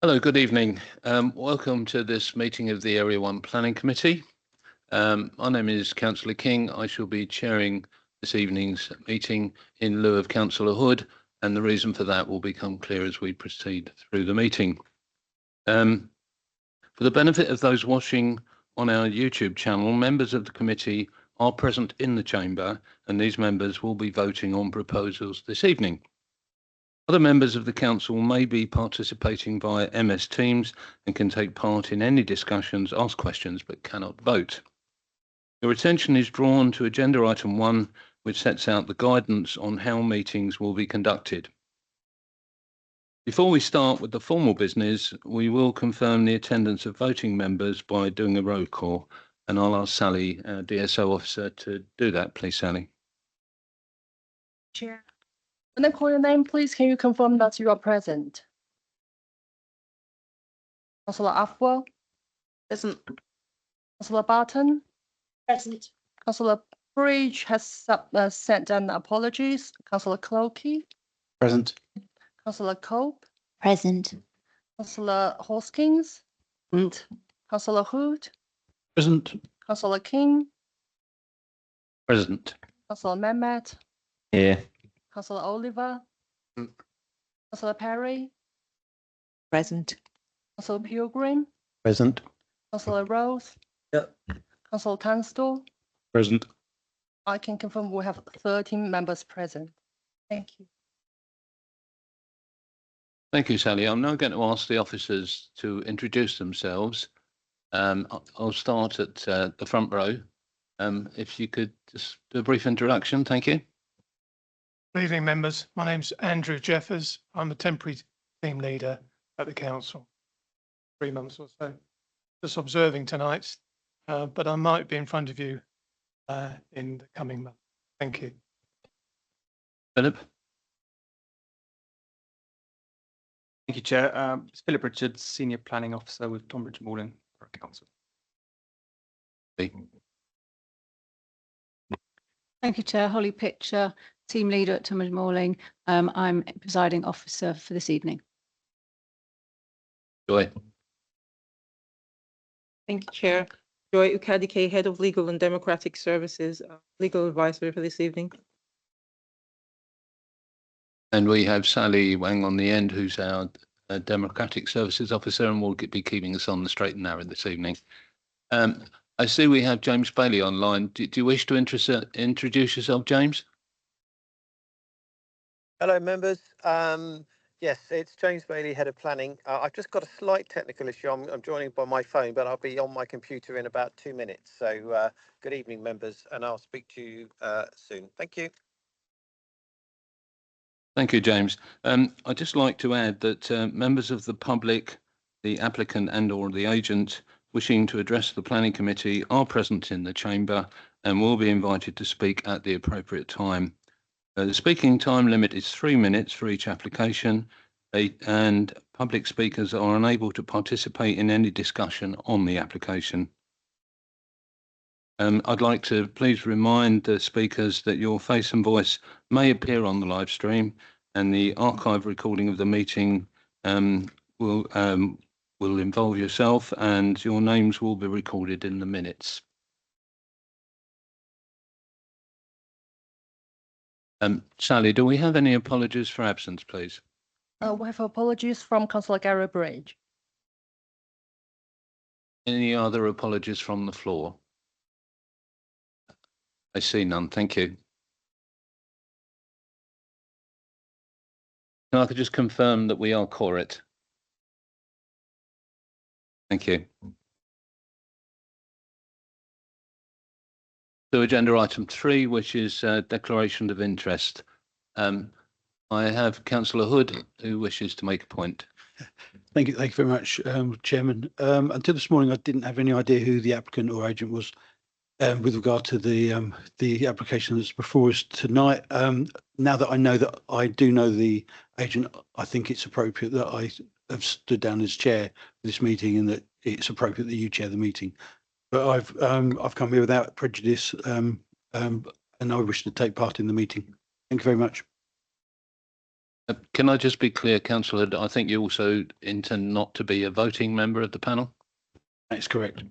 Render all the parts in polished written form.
Hello, good evening. Welcome to this meeting of the Area 1 Planning Committee. My name is Councillor King. I shall be chairing this evening's meeting in lieu of Councillor Hood, and the reason for that will become clear as we proceed through the meeting. For the benefit of those watching on our YouTube channel, members of the committee are present in the chamber, and these members will be voting on proposals this evening. Other members of the council may be participating via MS Teams and can take part in any discussions, ask questions, but cannot vote. Your attention is drawn to agenda item 1, which sets out the guidance on how meetings will be conducted. Before we start with the formal business, we will confirm the attendance of voting members by doing a roll call, and I'll ask Sally, our DSO officer, to do that. Please, Sally. Chair. When I call your name, please can you confirm that you are present? Councillor Afua? Present. Councillor Barton? Present. Councillor Bridge has sent an apologies. Councillor Clokey? Present. Councillor Cope? Present. Councillor Hoskins? Present. Councillor Hood? Present. Councillor King? Present. Councillor Mehmet? Here. Councillor Oliver? Councillor Perry? Present. Councillor Pilgrim? Present. Councillor Rose? Yep. Councillor Tunstall? Present. I can confirm we have 13 members present. Thank you. Thank you, Sally. I'm now going to ask the officers to introduce themselves. I'll start at the front row. If you could just do a brief introduction, thank you. Good evening, members. My name's Andrew Jeffers. I'm a temporary team leader at the council. 3 months or so. Just observing tonight, but I might be in front of you in the coming month. Thank you. Philip. Thank you, Chair. It's Philip Richards, Senior Planning Officer with Tonbridge Malling Borough Council. Thank you, Chair. Holly Pitcher, Team Leader at Tonbridge Malling. I'm Presiding Officer for this evening. Joy. Thank you, Chair. Joy Ukadike, Head of Legal and Democratic Services, Legal Advisor for this evening. And we have Sally Wang on the end, who's our Democratic Services Officer, and will be keeping us on the straight and narrow this evening. I see we have James Bailey online. Do you wish to introduce yourself, James? Hello, members. Yes, it's James Bailey, Head of Planning. I've just got a slight technical issue. I'm joining by my phone, but I'll be on my computer in about 2 minutes. So good evening, members, and I'll speak to you soon. Thank you. Thank you, James. I'd just like to add that members of the public, the applicant and/or the agent wishing to address the planning committee are present in the chamber and will be invited to speak at the appropriate time. The speaking time limit is 3 minutes for each application, and public speakers are unable to participate in any discussion on the application. I'd like to please remind the speakers that your face and voice may appear on the live stream, and the archive recording of the meeting will involve yourself, and your names will be recorded in the minutes. Sally, do we have any apologies for absence, please? We have apologies from Councillor Gary Bridge. Any other apologies from the floor? I see none. Thank you. Can I just confirm that we are quorate? Thank you. So agenda item 3, which is declaration of interest. I have Councillor Hood who wishes to make a point. Thank you very much, Chairman. Until this morning, I didn't have any idea who the applicant or agent was with regard to the application that's before us tonight. Now that I know that I do know the agent, I think it's appropriate that I have stood down as chair for this meeting, and that it's appropriate that you chair the meeting. But I've come here without prejudice, and I wish to take part in the meeting. Thank you very much. Can I just be clear, councillor, I think you also intend not to be a voting member of the panel? That's correct.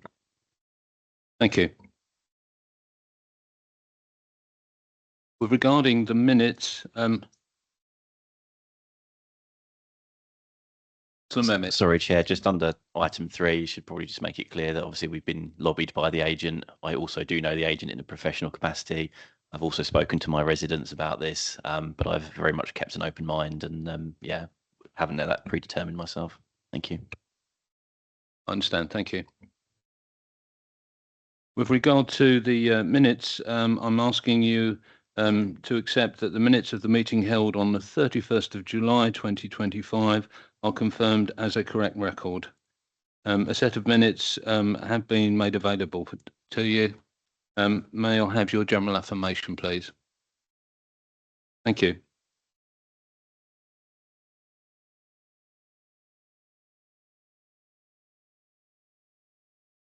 Thank you. With regarding the minutes, Sorry, Chair, just under item 3, you should probably just make it clear that obviously we've been lobbied by the agent. I also do know the agent in a professional capacity. I've also spoken to my residents about this, but I've very much kept an open mind and yeah, haven't let that predetermined myself. Thank you. I understand. Thank you. With regard to the minutes, I'm asking you to accept that the minutes of the meeting held on the 31st of July 2025 are confirmed as a correct record. A set of minutes have been made available to you. May I have your general affirmation, please? Thank you.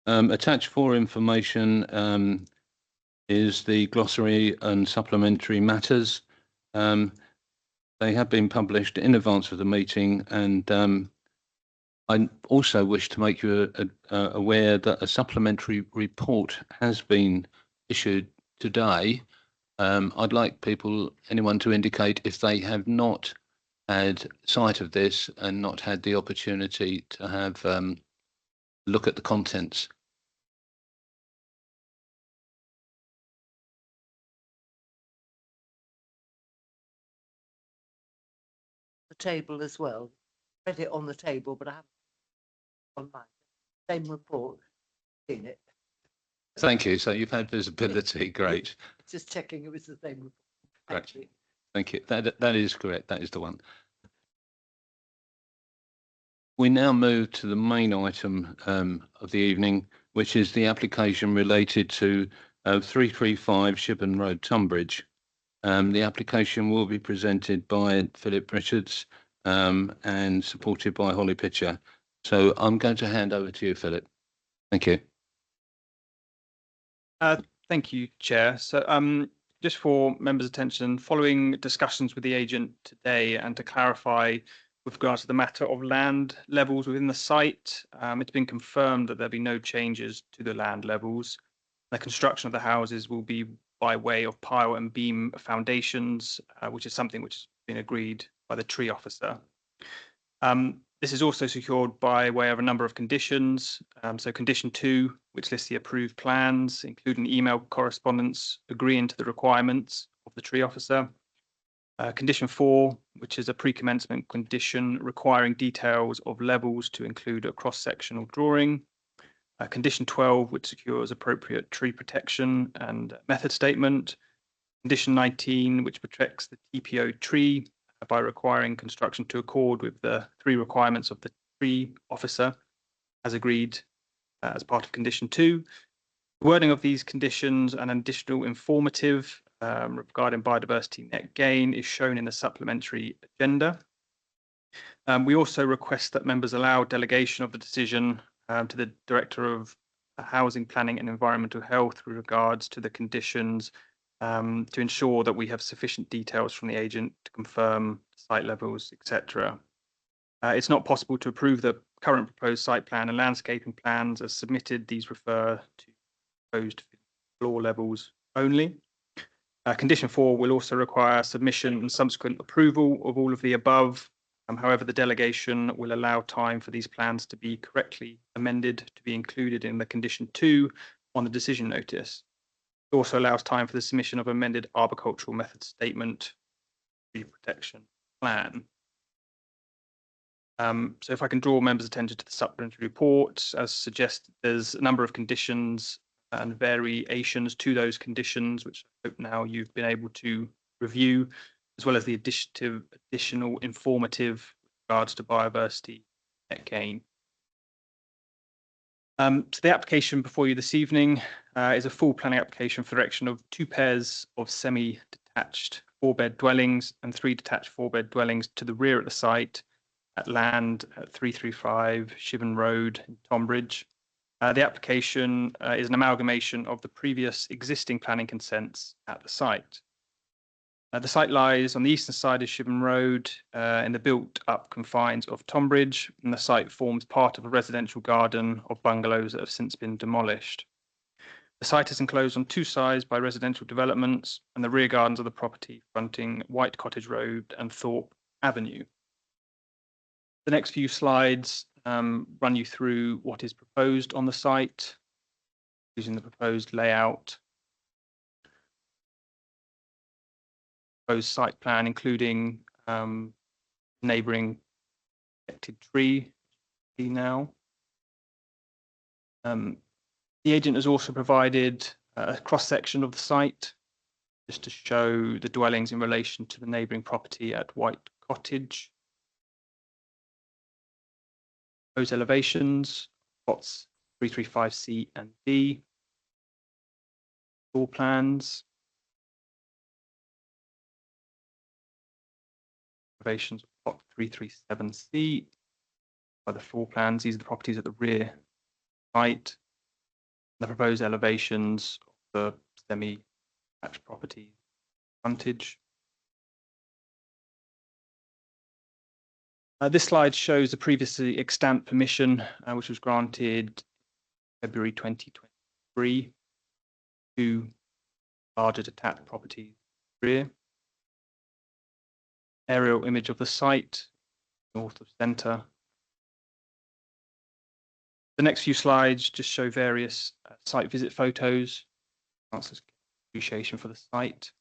Attached for information is the glossary and supplementary matters. They have been published in advance of the meeting, and I also wish to make you aware that a supplementary report has been issued today. I'd like anyone to indicate if they have not had sight of this and not had the opportunity to have a look at the contents. The table as well. Read it on the table, but I haven't online. Same report. Seen it. Thank you. So you've had visibility. Great. Just checking it was the same report. Great. Thank you. That is correct. That is the one. We now move to the main item of the evening, which is the application related to 335 Shibburn Road, Tunbridge. The application will be presented by Philip Richards and supported by Holly Pitcher. So I'm going to hand over to you, Philip. Thank you. Thank you, Chair. So just for members' attention, following discussions with the agent today and to clarify with regards to the matter of land levels within the site, it's been confirmed that there'll be no changes to the land levels. The construction of the houses will be by way of pile and beam foundations, which is something which has been agreed by the tree officer. This is also secured by way of a number of conditions. So condition 2, which lists the approved plans, including email correspondence agreeing to the requirements of the tree officer. Condition 4, which is a pre-commencement condition requiring details of levels to include a cross-sectional drawing. Condition 12, which secures appropriate tree protection and method statement. Condition 19, which protects the TPO tree by requiring construction to accord with the 3 requirements of the tree officer, as agreed as part of condition 2. The wording of these conditions and additional informative regarding biodiversity net gain is shown in the supplementary agenda. We also request that members allow delegation of the decision to the Director of Housing, Planning and Environmental Health with regards to the conditions to ensure that we have sufficient details from the agent to confirm site levels, etc. It's not possible to approve the current proposed site plan and landscaping plans as submitted. These refer to proposed floor levels only. Condition 4 will also require submission and subsequent approval of all of the above. However, the delegation will allow time for these plans to be correctly amended to be included in the condition 2 on the decision notice. It also allows time for the submission of amended arboricultural method statement, tree protection plan. So if I can draw members' attention to the supplementary report, as suggested, there's a number of conditions and variations to those conditions, which I hope now you've been able to review, as well as the additional informative with regards to biodiversity net gain. So the application before you this evening is a full planning application for erection of 2 pairs of semi-detached 4-bed dwellings and 3 detached 4-bed dwellings to the rear of the site at land at 335 Shibburn Road in Tonbridge. The application is an amalgamation of the previous existing planning consents at the site. The site lies on the eastern side of Shibburn Road in the built-up confines of Tonbridge, and the site forms part of a residential garden of bungalows that have since been demolished. The site is enclosed on two sides by residential developments, and the rear gardens of the property fronting White Cottage Road and Thorpe Avenue. The next few slides run you through what is proposed on the site, using the proposed layout, proposed site plan, including neighbouring protected tree now. The agent has also provided a cross-section of the site just to show the dwellings in relation to the neighbouring property at White Cottage. Those elevations, plots 335C and D, floor plans, elevations of plot 337C by the floor plans. These are the properties at the rear site. The proposed elevations of the semi-detached property frontage. This slide shows the previously extant permission, which was granted February 2023 to larger detached properties rear. Aerial image of the site, north of centre. The next few slides just show various site visit photos, answers appreciation for the site.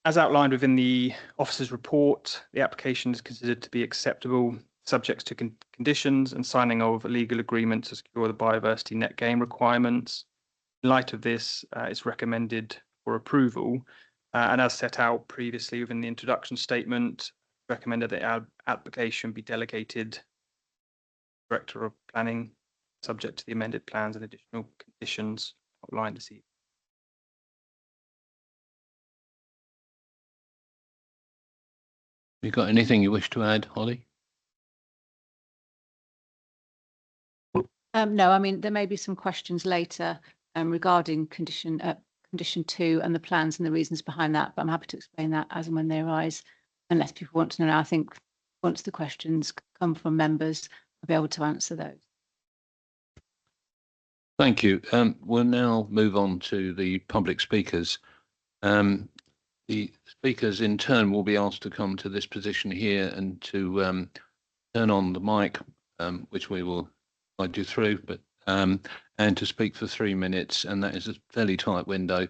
As outlined within the officer's report, the application is considered to be acceptable, subject to conditions and signing of a legal agreement to secure the biodiversity net gain requirements. In light of this, it's recommended for approval, and as set out previously within the introduction statement, recommended that our application be delegated to the Director of Planning, subject to the amended plans and additional conditions outlined this evening. You got anything you wish to add, Holly? No, I mean, there may be some questions later regarding condition 2 and the plans and the reasons behind that, but I'm happy to explain that as and when they arise, unless people want to know now. I think once the questions come from members, I'll be able to answer those. Thank you. We'll now move on to the public speakers. The speakers in turn will be asked to come to this position here and to turn on the mic, which we will guide you through, but and to speak for 3 minutes, and that is a fairly tight window.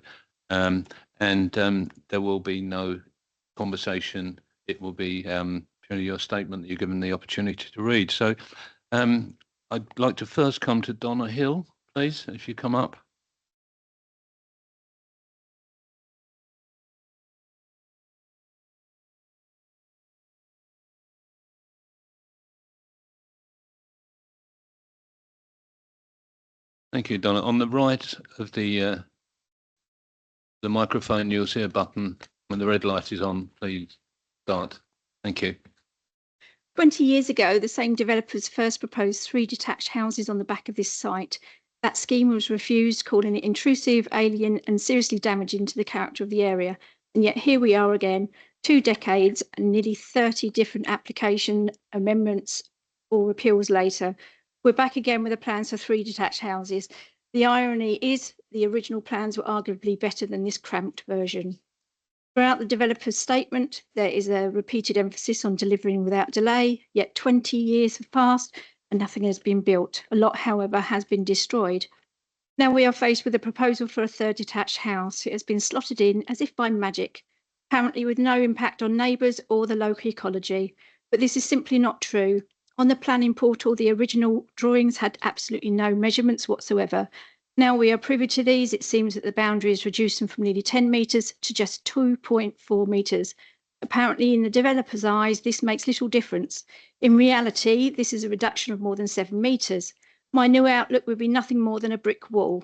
And there will be no conversation. It will be purely your statement that you're given the opportunity to read. So I'd like to first come to Donna Hill, please, if you come up. Thank you, Donna. On the right of the microphone, you'll see a button. When the red light is on, please start. Thank you. 20 years ago, the same developers first proposed 3 detached houses on the back of this site. That scheme was refused, calling it intrusive, alien, and seriously damaging to the character of the area. And yet here we are again, 2 decades and nearly 30 different application amendments or appeals later. We're back again with the plans for 3 detached houses. The irony is the original plans were arguably better than this cramped version. Throughout the developer's statement, there is a repeated emphasis on delivering without delay, yet 20 years have passed and nothing has been built. A lot, however, has been destroyed. Now we are faced with a proposal for a 3rd detached house. It has been slotted in as if by magic, apparently with no impact on neighbours or the local ecology. But this is simply not true. On the planning portal, the original drawings had absolutely no measurements whatsoever. Now we are privy to these. It seems that the boundary is reducing from nearly 10 metres to just 2.4 metres. Apparently, in the developer's eyes, this makes little difference. In reality, this is a reduction of more than 7 metres. My new outlook would be nothing more than a brick wall.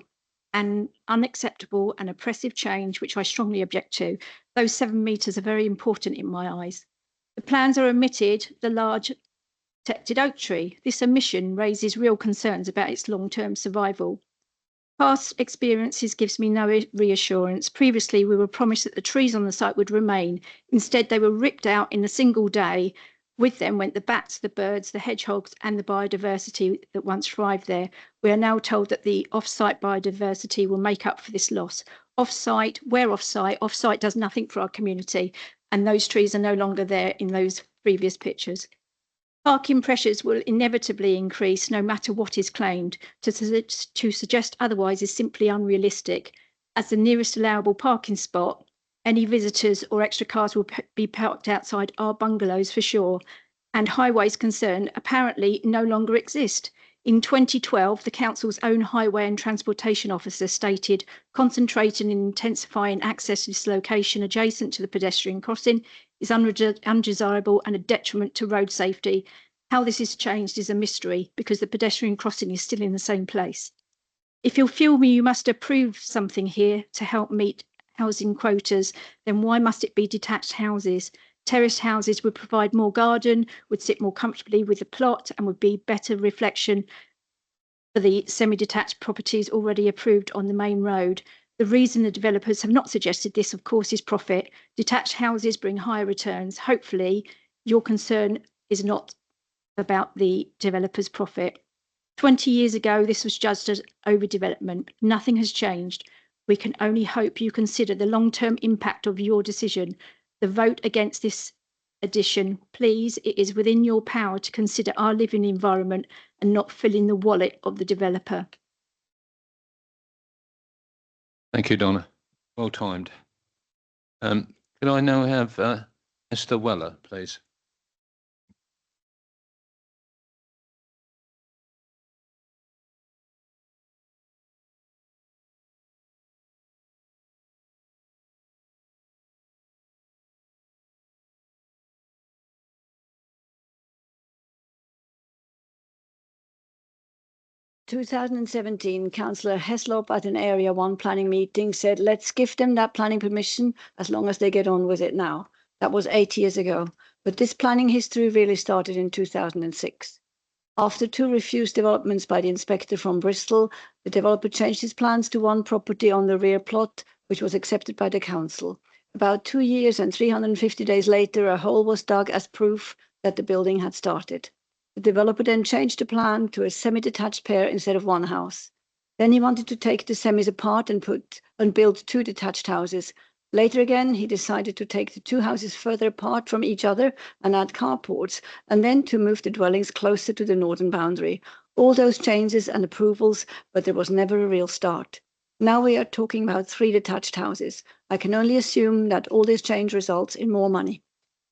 an unacceptable and oppressive change, which I strongly object to. Those 7 metres are very important in my eyes. The plans are omitted the large protected oak tree. This omission raises real concerns about its long-term survival. Past experiences gives me no reassurance. Previously, we were promised that the trees on the site would remain. Instead, they were ripped out in a single day. With them went the bats, the birds, the hedgehogs, and the biodiversity that once thrived there. We are now told that the off-site biodiversity will make up for this loss. Off-site, where off-site? Off-site does nothing for our community, and those trees are no longer there in those previous pictures. Parking pressures will inevitably increase no matter what is claimed. To suggest otherwise is simply unrealistic. As the nearest allowable parking spot, any visitors or extra cars will be parked outside our bungalows for sure, and highways concern apparently no longer exist. In 2012, the council's own highway and transportation officer stated, concentrating and intensifying access to this location adjacent to the pedestrian crossing is undesirable and a detriment to road safety. How this is changed is a mystery because the pedestrian crossing is still in the same place. If you feel me, you must approve something here to help meet housing quotas, then why must it be detached houses? Terraced houses would provide more garden, would sit more comfortably with the plot and would be better reflection for the semi-detached properties already approved on the main road. The reason the developers have not suggested this, of course, is profit. Detached houses bring higher returns. Hopefully, your concern is not about the developer's profit. 20 years ago, this was judged as overdevelopment. Nothing has changed. We can only hope you consider the long-term impact of your decision. The vote against this addition, please, it is within your power to consider our living environment and not filling the wallet of the developer. Thank you, Donna. Well timed. Could I now have Esther Weller, please? In 2017, Councillor Heslop at an Area 1 planning meeting said, let's give them that planning permission as long as they get on with it now. That was 8 years ago, but this planning history really started in 2006. After 2 refused developments by the inspector from Bristol, the developer changed his plans to 1 property on the rear plot, which was accepted by the council. About 2 years and 350 days later, a hole was dug as proof that the building had started. The developer then changed the plan to a semi-detached pair instead of 1 house. Then he wanted to take the semis apart and build 2 detached houses. Later again, he decided to take the 2 houses further apart from each other and add carports, and then to move the dwellings closer to the northern boundary. All those changes and approvals, but there was never a real start. Now we are talking about 3 detached houses. I can only assume that all this change results in more money.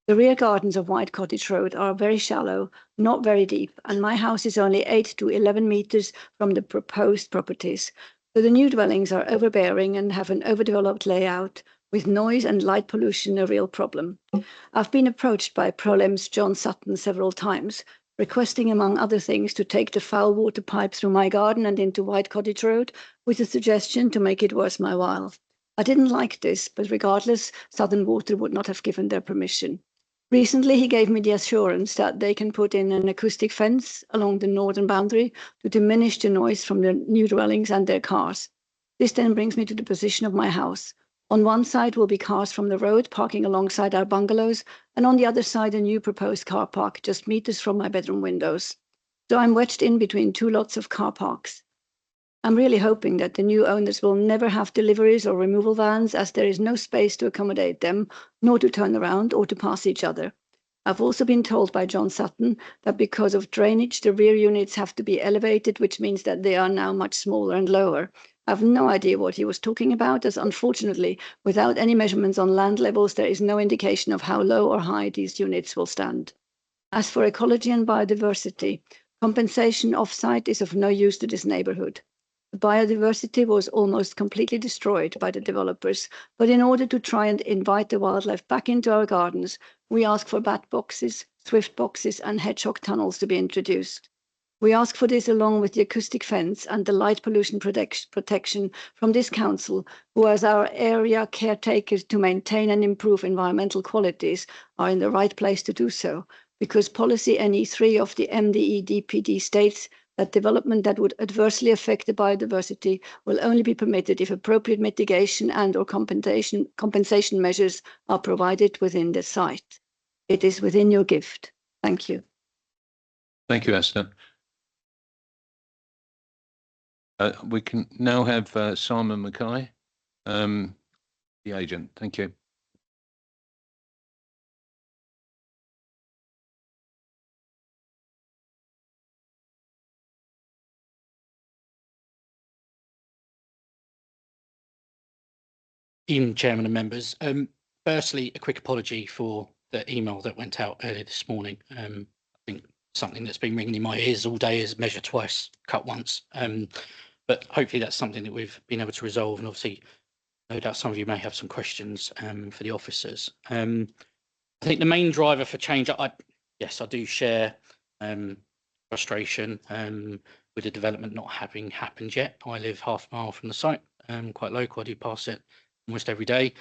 The rear gardens of White Cottage Road are very shallow, not very deep, and my house is only 8 to 11 meters from the proposed properties. So the new dwellings are overbearing and have an overdeveloped layout, with noise and light pollution a real problem. I've been approached by Prolem's John Sutton several times, requesting, among other things, to take the foul water pipe through my garden and into White Cottage Road, with a suggestion to make it worth my while. I didn't like this, but regardless, Southern Water would not have given their permission. Recently, he gave me the assurance that they can put in an acoustic fence along the northern boundary to diminish the noise from the new dwellings and their cars. This then brings me to the position of my house. On one side will be cars from the road parking alongside our bungalows, and on the other side a new proposed car park just meters from my bedroom windows. So I'm wedged in between 2 lots of car parks. I'm really hoping that the new owners will never have deliveries or removal vans, as there is no space to accommodate them, nor to turn around or to pass each other. I've also been told by John Sutton that because of drainage, the rear units have to be elevated, which means that they are now much smaller and lower. I have no idea what he was talking about, as unfortunately, without any measurements on land levels, there is no indication of how low or high these units will stand. As for ecology and biodiversity, compensation off-site is of no use to this neighborhood. The biodiversity was almost completely destroyed by the developers, but in order to try and invite the wildlife back into our gardens, we ask for bat boxes, swift boxes, and hedgehog tunnels to be introduced. We ask for this along with the acoustic fence and the light pollution protection from this council, who as our area caretakers to maintain and improve environmental qualities are in the right place to do so, because policy NE3 of the MDE DPD states that development that would adversely affect the biodiversity will only be permitted if appropriate mitigation and or compensation measures are provided within the site. It is within your gift. Thank you. Thank you, Esther. We can now have Simon Mackay, the agent. Thank you. Evening, Chairman and members. Firstly, a quick apology for the email that went out earlier this morning. I think something that's been ringing in my ears all day is measure twice, cut once. But hopefully that's something that we've been able to resolve. And obviously, no doubt some of you may have some questions for the officers. I think the main driver for change, yes, I do share frustration with the development not having happened yet. I live half a mile from the site, quite local. I do pass it almost every day.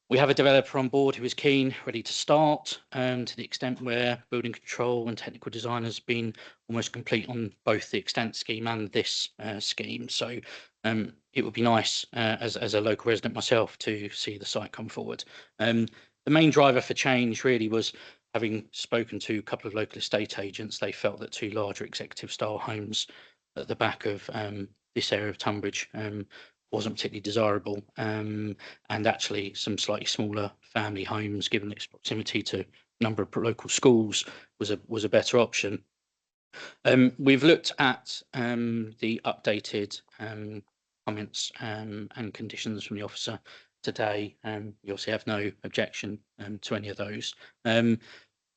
We have a developer on board who is keen, ready to start, to the extent where building control and technical design has been almost complete on both the extent scheme and this scheme. So it would be nice as a local resident myself to see the site come forward. The main driver for change really was, having spoken to a couple of local estate agents, they felt that two larger executive style homes at the back of this area of Tunbridge wasn't particularly desirable, and actually some slightly smaller family homes, given its proximity to a number of local schools, was a better option. We've looked at the updated comments and conditions from the officer today. We obviously have no objection to any of those. I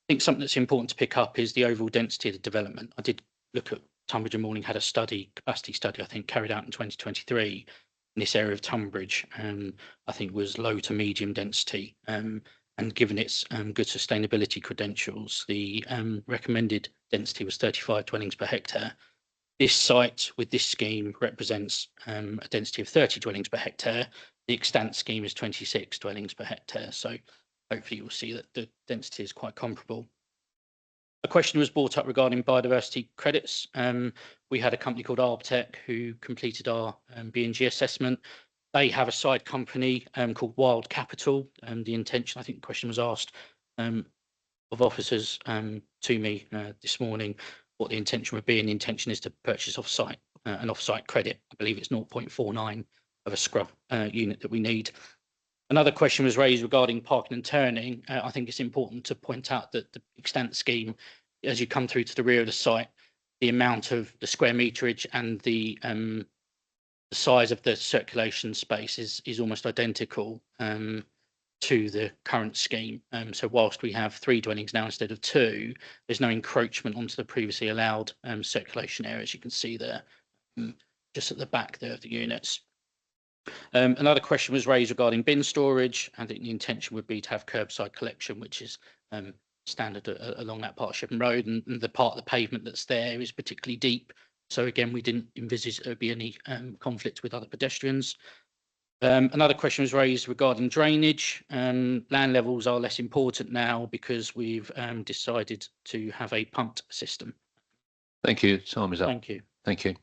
think something that's important to pick up is the overall density of the development. I did look at Tunbridge and Morning had a capacity study, I think, carried out in 2023. In this area of Tunbridge, I think was low to medium density, and given its good sustainability credentials, the recommended density was 35 dwellings per hectare. This site with this scheme represents a density of 30 dwellings per hectare. The extant scheme is 26 dwellings per hectare. So hopefully you'll see that the density is quite comparable. A question was brought up regarding biodiversity credits. We had a company called Arbtech who completed our B&G assessment. They have a side company called Wild Capital. The intention, I think the question was asked of officers to me this morning, what the intention would be, and the intention is to purchase off-site, an off-site credit. I believe it's 0.49 of a scrub unit that we need. Another question was raised regarding parking and turning. I think it's important to point out that the extant scheme, as you come through to the rear of the site, the amount of the square meterage and the size of the circulation space is almost identical to the current scheme. So whilst we have 3 dwellings now instead of 2, there's no encroachment onto the previously allowed circulation area, as you can see there, just at the back there of the units. Another question was raised regarding bin storage. I think the intention would be to have curbside collection, which is standard along that part of Shippen Road, and the part of the pavement that's there is particularly deep. So again, we didn't envisage there would be any conflict with other pedestrians. Another question was raised regarding drainage. Land levels are less important now because we've decided to have a pumped system. Thank you. Time is up. Thank you. Thank you.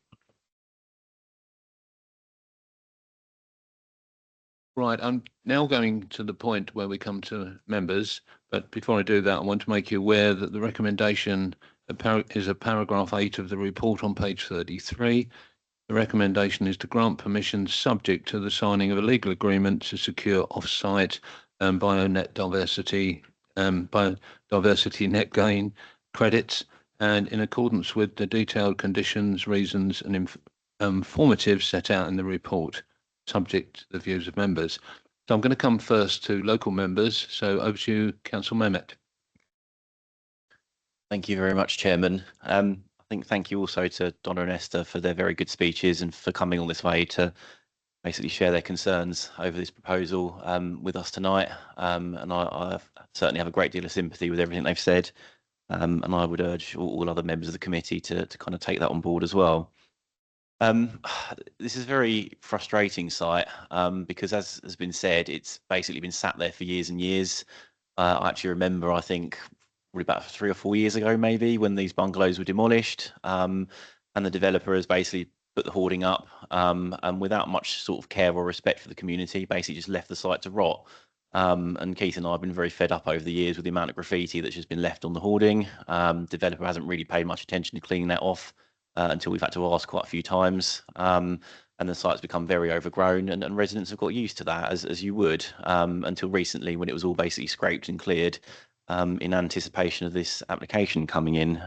Right, I'm now going to the point where we come to members, but before I do that, I want to make you aware that the recommendation is a paragraph 8 of the report on page 33. The recommendation is to grant permission subject to the signing of a legal agreement to secure off-site biodiversity net gain credits, and in accordance with the detailed conditions, reasons and informative set out in the report, subject to the views of members. So I'm going to come first to local members. So over to you, Councillor Mehmet. Thank you very much, Chairman. I think thank you also to Donna and Esther for their very good speeches and for coming all this way to basically share their concerns over this proposal with us tonight. And I certainly have a great deal of sympathy with everything they've said. And I would urge all other members of the committee to kind of take that on board as well. This is a very frustrating site because, as has been said, it's basically been sat there for years and years. I actually remember, I think, probably about 3 or 4 years ago, maybe, when these bungalows were demolished, and the developer has basically put the hoarding up, and without much sort of care or respect for the community, basically just left the site to rot. And Keith and I have been very fed up over the years with the amount of graffiti that's just been left on the hoarding. Developer hasn't really paid much attention to cleaning that off until we've had to ask quite a few times. And the site's become very overgrown, and residents have got used to that, as you would, until recently, when it was all basically scraped and cleared in anticipation of this application coming in.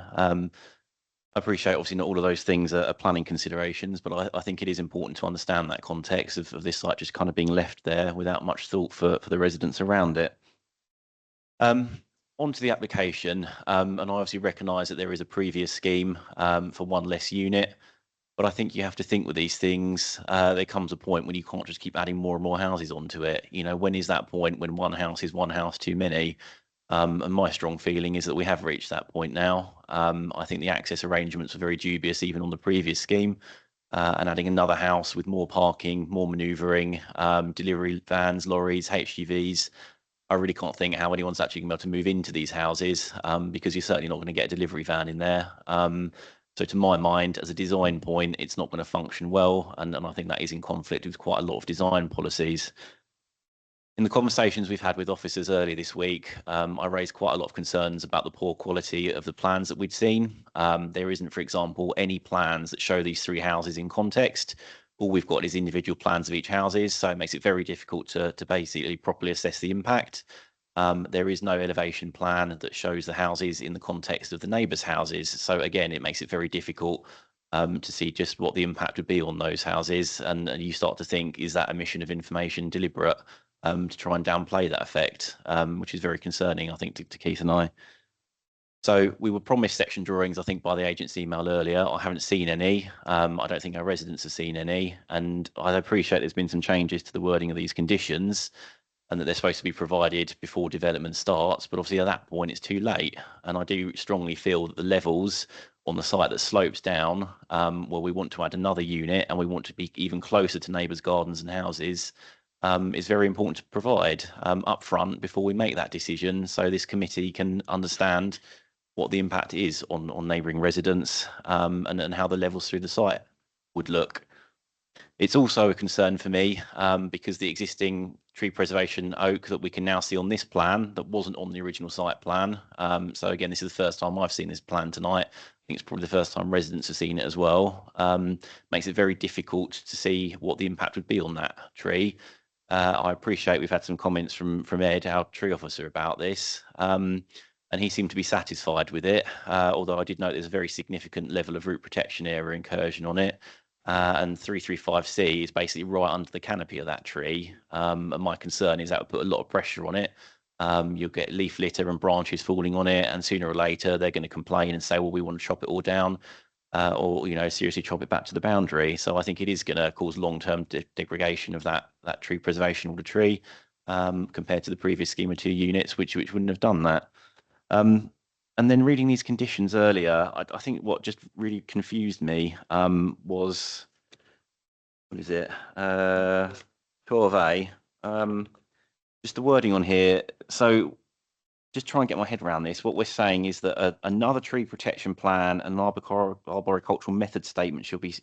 I appreciate, obviously, not all of those things are planning considerations, but I think it is important to understand that context of this site just kind of being left there without much thought for the residents around it. Onto the application, and I obviously recognise that there is a previous scheme for one less unit, but I think you have to think with these things. There comes a point when you can't just keep adding more and more houses onto it. You know, when is that point when one house is one house too many? And my strong feeling is that we have reached that point now. I think the access arrangements were very dubious even on the previous scheme, and adding another house with more parking, more manoeuvring, delivery vans, lorries, HGVs. I really can't think how anyone's actually going to be able to move into these houses, because you're certainly not going to get a delivery van in there. So to my mind, as a design point, it's not going to function well, and I think that is in conflict with quite a lot of design policies. In the conversations we've had with officers earlier this week, I raised quite a lot of concerns about the poor quality of the plans that we'd seen. There isn't, for example, any plans that show these 3 houses in context. All we've got is individual plans of each houses, so it makes it very difficult to basically properly assess the impact. There is no elevation plan that shows the houses in the context of the neighbours' houses. So again, it makes it very difficult to see just what the impact would be on those houses. And you start to think, is that omission of information deliberate to try and downplay that effect, which is very concerning, I think, to Keith and I. So we were promised section drawings, I think, by the agent's email earlier. I haven't seen any. I don't think our residents have seen any. And I appreciate there's been some changes to the wording of these conditions and that they're supposed to be provided before development starts. But obviously at that point, it's too late. And I do strongly feel that the levels on the site that slopes down, where we want to add another unit and we want to be even closer to neighbours' gardens and houses, is very important to provide up front before we make that decision, so this committee can understand what the impact is on neighbouring residents, and how the levels through the site would look. It's also a concern for me because the existing tree preservation oak that we can now see on this plan that wasn't on the original site plan. So again, this is the first time I've seen this plan tonight. I think it's probably the first time residents have seen it as well. Makes it very difficult to see what the impact would be on that tree. I appreciate we've had some comments from Ed, our tree officer, about this, and he seemed to be satisfied with it, although I did note there's a very significant level of root protection area incursion on it, and 335C is basically right under the canopy of that tree, and my concern is that would put a lot of pressure on it. You'll get leaf litter and branches falling on it, and sooner or later they're going to complain and say, well, we want to chop it all down. Or, you know, seriously chop it back to the boundary. So I think it is going to cause long-term degradation of that tree preservation of the tree, compared to the previous scheme of 2 units, which wouldn't have done that. And then reading these conditions earlier, I think what just really confused me was, what is it, 12A, just the wording on here. So just try and get my head around this. What we're saying is that another tree protection plan and arboricultural method statement shall be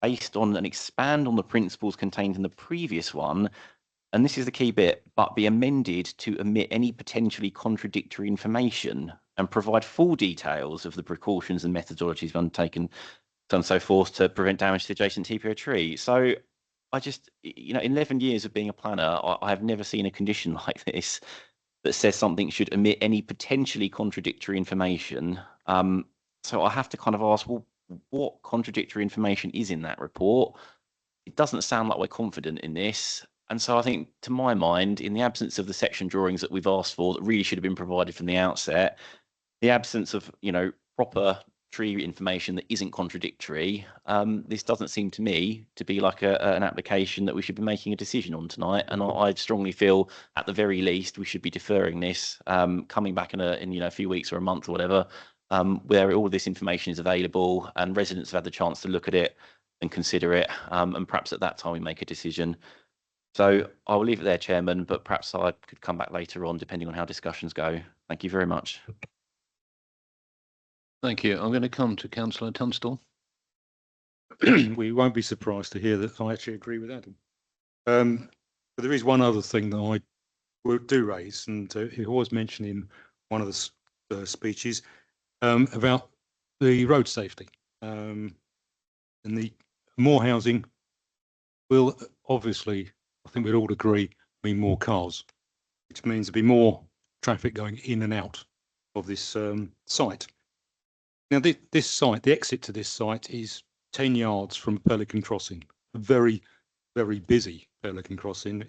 based on and expand on the principles contained in the previous one. And this is the key bit, but be amended to omit any potentially contradictory information and provide full details of the precautions and methodologies undertaken, so on and so forth, to prevent damage to the adjacent TPO tree. So I just, you know, in 11 years of being a planner, I have never seen a condition like this that says something should omit any potentially contradictory information. So I have to kind of ask, well, what contradictory information is in that report? It doesn't sound like we're confident in this. And so I think, to my mind, in the absence of the section drawings that we've asked for that really should have been provided from the outset, the absence of, you know, proper tree information that isn't contradictory, this doesn't seem to me to be like an application that we should be making a decision on tonight. And I strongly feel, at the very least, we should be deferring this, coming back in a few weeks or a month or whatever, where all this information is available and residents have had the chance to look at it and consider it, and perhaps at that time we make a decision. So I will leave it there, Chairman, but perhaps I could come back later on, depending on how discussions go. Thank you very much. Thank you. I'm going to come to Councillor Tunstall. We won't be surprised to hear that I actually agree with Adam. But there is one other thing that I do raise, and it was mentioned in one of the speeches about the road safety. And the more housing will obviously, I think we'd all agree, mean more cars, which means there'll be more traffic going in and out of this site. Now, this site, the exit to this site is 10 yards from Pelican Crossing, a very, very busy Pelican Crossing.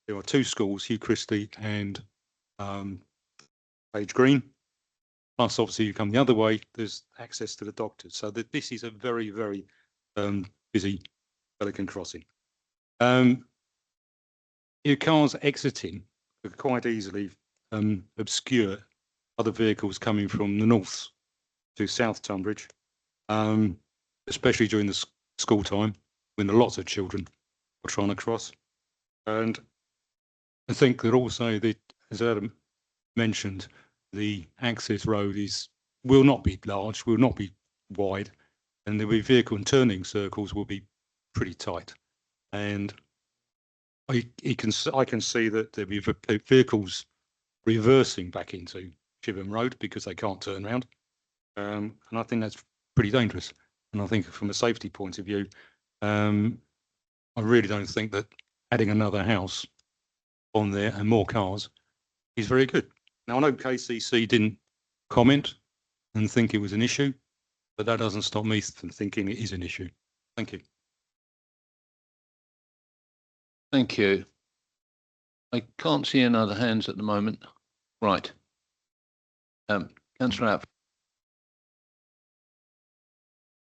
There are two schools, Hugh Christie and Page Green. Plus, obviously, you come the other way, there's access to the doctors. So this is a very, very busy Pelican Crossing. Your cars exiting could quite easily obscure other vehicles coming from the north to South Tunbridge, especially during the school time when lots of children are trying to cross. And I think that also, as Adam mentioned, the access road will not be large, will not be wide, and there'll be vehicle and turning circles will be pretty tight. And I can see that there'll be vehicles reversing back into Chibham Road because they can't turn around. And I think that's pretty dangerous. And I think from a safety point of view, I really don't think that adding another house on there and more cars is very good. Now, I know KCC didn't comment and think it was an issue, but that doesn't stop me from thinking it is an issue. Thank you. Thank you. I can't see any other hands at the moment. Right. Councillor App.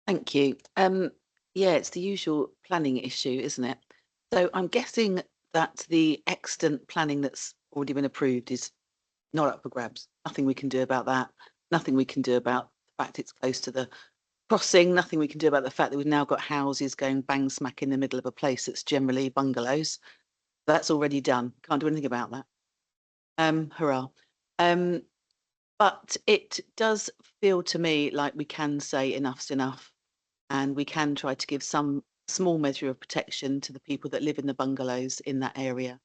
Thank you. Yeah, it's the usual planning issue, isn't it? So I'm guessing that the extant planning that's already been approved is not up for grabs. Nothing we can do about that. Nothing we can do about the fact it's close to the crossing. Nothing we can do about the fact that we've now got houses going bang smack in the middle of a place that's generally bungalows. That's already done. Can't do anything about that. Hurrah. But it does feel to me like we can say enough's enough, and we can try to give some small measure of protection to the people that live in the bungalows in that area.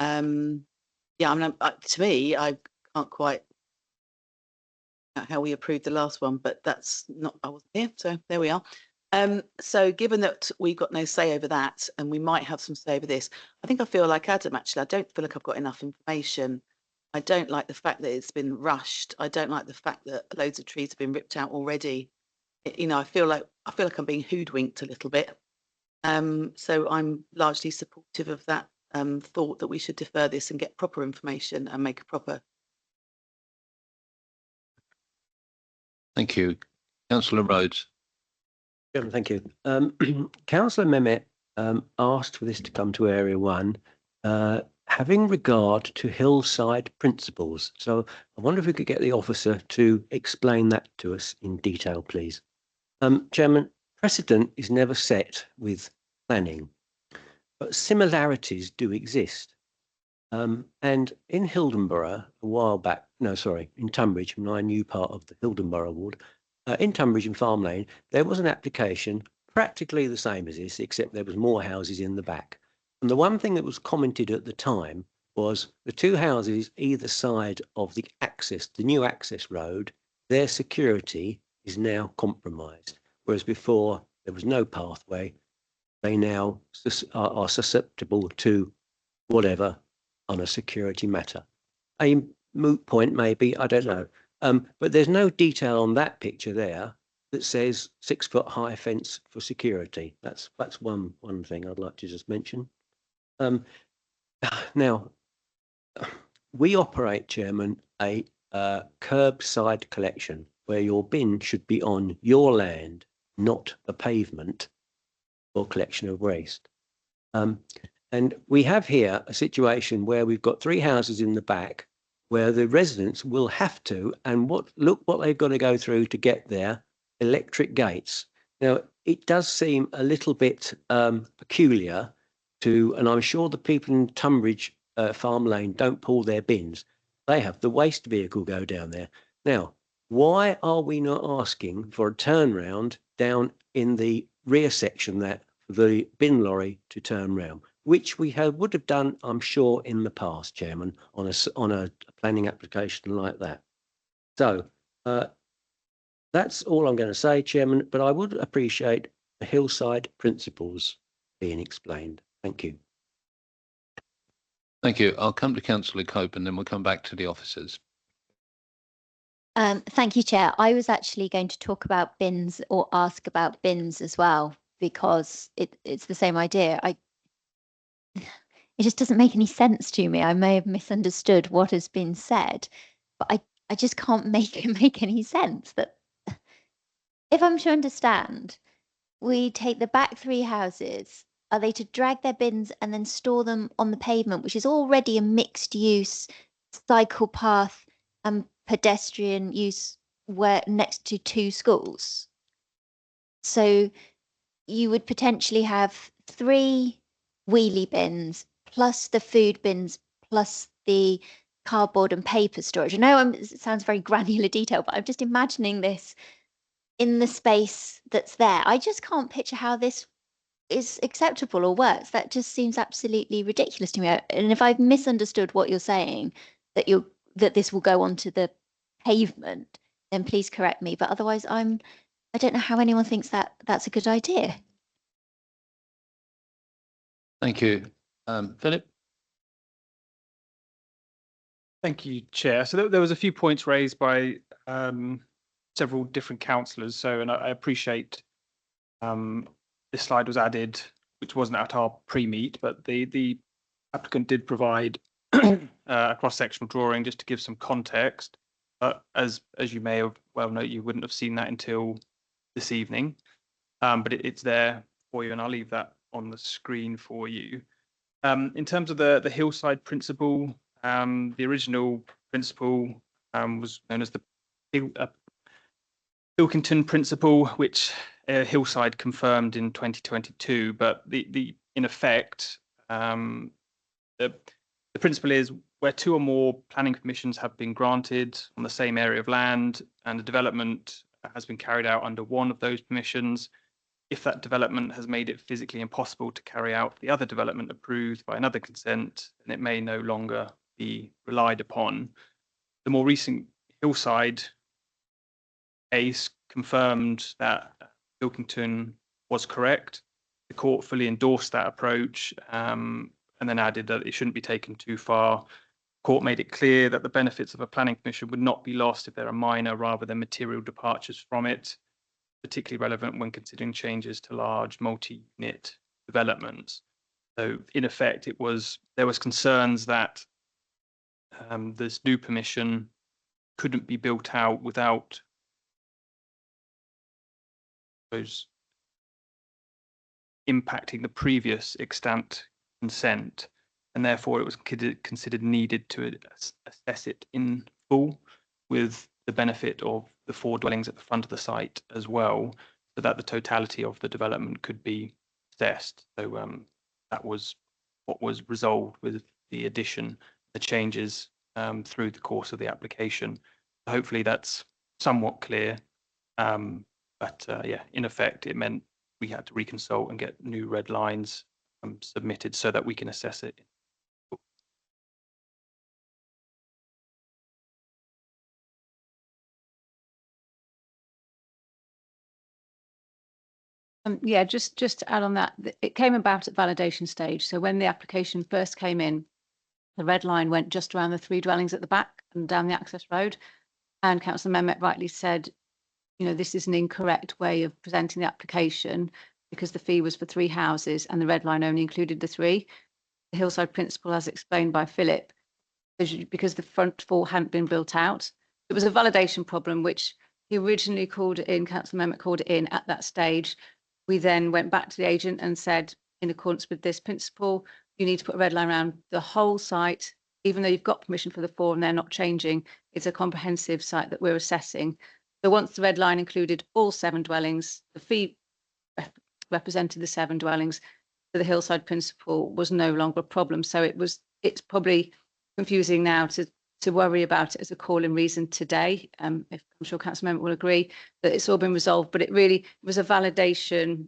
Yeah, I mean, to me, I can't quite how we approved the last one, but that's not, I wasn't here, so there we are. So given that we've got no say over that, and we might have some say over this, I feel like Adam, actually. I don't feel like I've got enough information. I don't like the fact that it's been rushed. I don't like the fact that loads of trees have been ripped out already. I feel like I'm being hoodwinked a little bit. So I'm largely supportive of that thought that we should defer this and get proper information and make a proper. Thank you. Councillor Rhodes. Chairman, thank you. Councillor Mehmet asked for this to come to Area 1, having regard to hillside principles. So I wonder if we could get the officer to explain that to us in detail, please. Chairman, precedent is never set with planning, but similarities do exist. And in Hildenborough, a while back, in Tunbridge, my new part of the Hildenborough ward, in Tunbridge and Farm Lane, there was an application practically the same as this, except there was more houses in the back. And the one thing that was commented at the time was the two houses either side of the new access road, their security is now compromised, whereas before there was no pathway. They now are susceptible to whatever on a security matter. A moot point maybe, I don't know. But there's no detail on that picture there that says 6 foot high fence for security. That's one thing I'd like to just mention. Now, we operate, Chairman, a curbside collection. where your bin should be on your land, not the pavement for collection of waste. And we have here a situation where we've got 3 houses in the back where the residents will have to, and look what they've got to go through to get there, electric gates. Now, it does seem a little bit peculiar to, and I'm sure the people in Tunbridge Farm Lane don't pull their bins. They have the waste vehicle go down there. Now, why are we not asking for a turnaround down in the rear section there for the bin lorry to turn round, which we would have done, I'm sure, in the past, Chairman, on a planning application like that. So that's all I'm going to say, Chairman, but I would appreciate the hillside principles being explained. Thank you. Thank you. I'll come to Councillor Cope and then we'll come back to the officers. Thank you, Chair. I was actually going to talk about bins or ask about bins as well, because it's the same idea. It just doesn't make any sense to me. I may have misunderstood what has been said, but I just can't make any sense. That if I'm to understand, we take the back 3 houses. Are they to drag their bins and then store them on the pavement, which is already a mixed use cycle path and pedestrian use where next to 2 schools? So you would potentially have 3 wheelie bins plus the food bins plus the cardboard and paper storage. I know it sounds very granular detail, but I'm just imagining this in the space that's there. I just can't picture how this is acceptable or works. That just seems absolutely ridiculous to me. And if I've misunderstood what you're saying, that this will go onto the pavement, then please correct me. But otherwise, I don't know how anyone thinks that that's a good idea. Thank you. Philip? Thank you, Chair. So there was a few points raised by several different councillors. So, and I appreciate this slide was added, which wasn't at our pre-meet, but the applicant did provide a cross-sectional drawing just to give some context. But as you may have well know, you wouldn't have seen that until this evening. But it's there for you, and I'll leave that on the screen for you. In terms of the hillside principle, the original principle was known as the Pilkington principle, which Hillside confirmed in 2022. But in effect, the principle is where 2 or more planning permissions have been granted on the same area of land and the development has been carried out under one of those permissions, if that development has made it physically impossible to carry out the other development approved by another consent, then it may no longer be relied upon. The more recent Hillside case confirmed that Pilkington was correct. The court fully endorsed that approach and then added that it shouldn't be taken too far. The court made it clear that the benefits of a planning permission would not be lost if there are minor rather than material departures from it, particularly relevant when considering changes to large multi-unit developments. So in effect, there was concerns that this new permission couldn't be built out without those impacting the previous extant consent, and therefore it was considered needed to assess it in full with the benefit of the 4 dwellings at the front of the site as well, so that the totality of the development could be assessed. So that was what was resolved with the addition, the changes through the course of the application. Hopefully that's somewhat clear. But yeah, in effect, it meant we had to reconsult and get new red lines submitted so that we can assess it. Yeah, just to add on that, it came about at validation stage. So when the application first came in, the red line went just around the 3 dwellings at the back and down the access road. And Councillor Mehmet rightly said, this is an incorrect way of presenting the application because the fee was for 3 houses and the red line only included the 3. The hillside principle, as explained by Philip, because the front 4 hadn't been built out. It was a validation problem, which he originally called it in, Councillor Mehmet called it in at that stage. We then went back to the agent and said, in accordance with this principle, you need to put a red line around the whole site, even though you've got permission for the 4 and they're not changing. It's a comprehensive site that we're assessing. So once the red line included all 7 dwellings, the fee represented the 7 dwellings, so the hillside principle was no longer a problem. So it's probably confusing now to worry about it as a call-in reason today. If I'm sure Councillor Mehmet will agree that it's all been resolved, but it really was a validation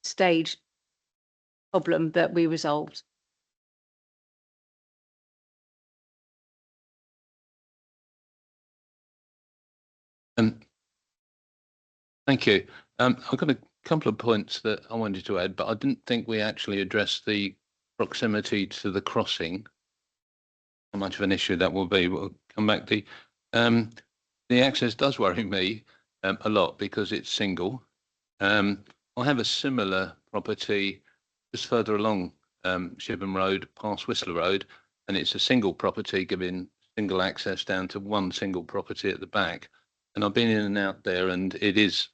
stage problem that we resolved. Thank you. I've got a couple of points that I wanted to add, but I didn't think we actually addressed the proximity to the crossing. How much of an issue that will be? We'll come back. The access does worry me a lot because it's single. I have a similar property just further along Shibburn Road, past Whistler Road, and it's a single property giving single access down to one single property at the back. And I've been in and out there, and it is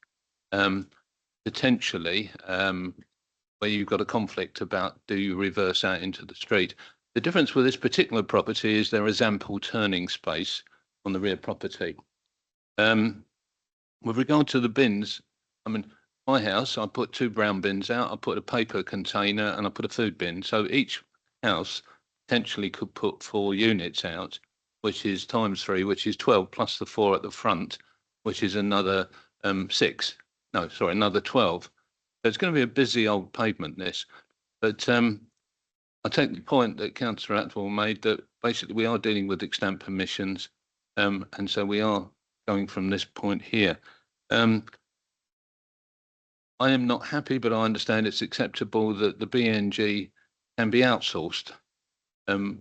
potentially where you've got a conflict about, do you reverse out into the street? The difference with this particular property is there is ample turning space on the rear property. With regard to the bins, I mean, my house, I put 2 brown bins out, I put a paper container, and I put a food bin. So each house potentially could put 4 units out, which is times 3, which is 12, plus the 4 at the front, which is another 6. No, sorry, another 12. So it's going to be a busy old pavement, this. But I take the point that Councillor Atwell made that basically we are dealing with extant permissions, and so we are going from this point here. I am not happy, but I understand it's acceptable that the BNG can be outsourced and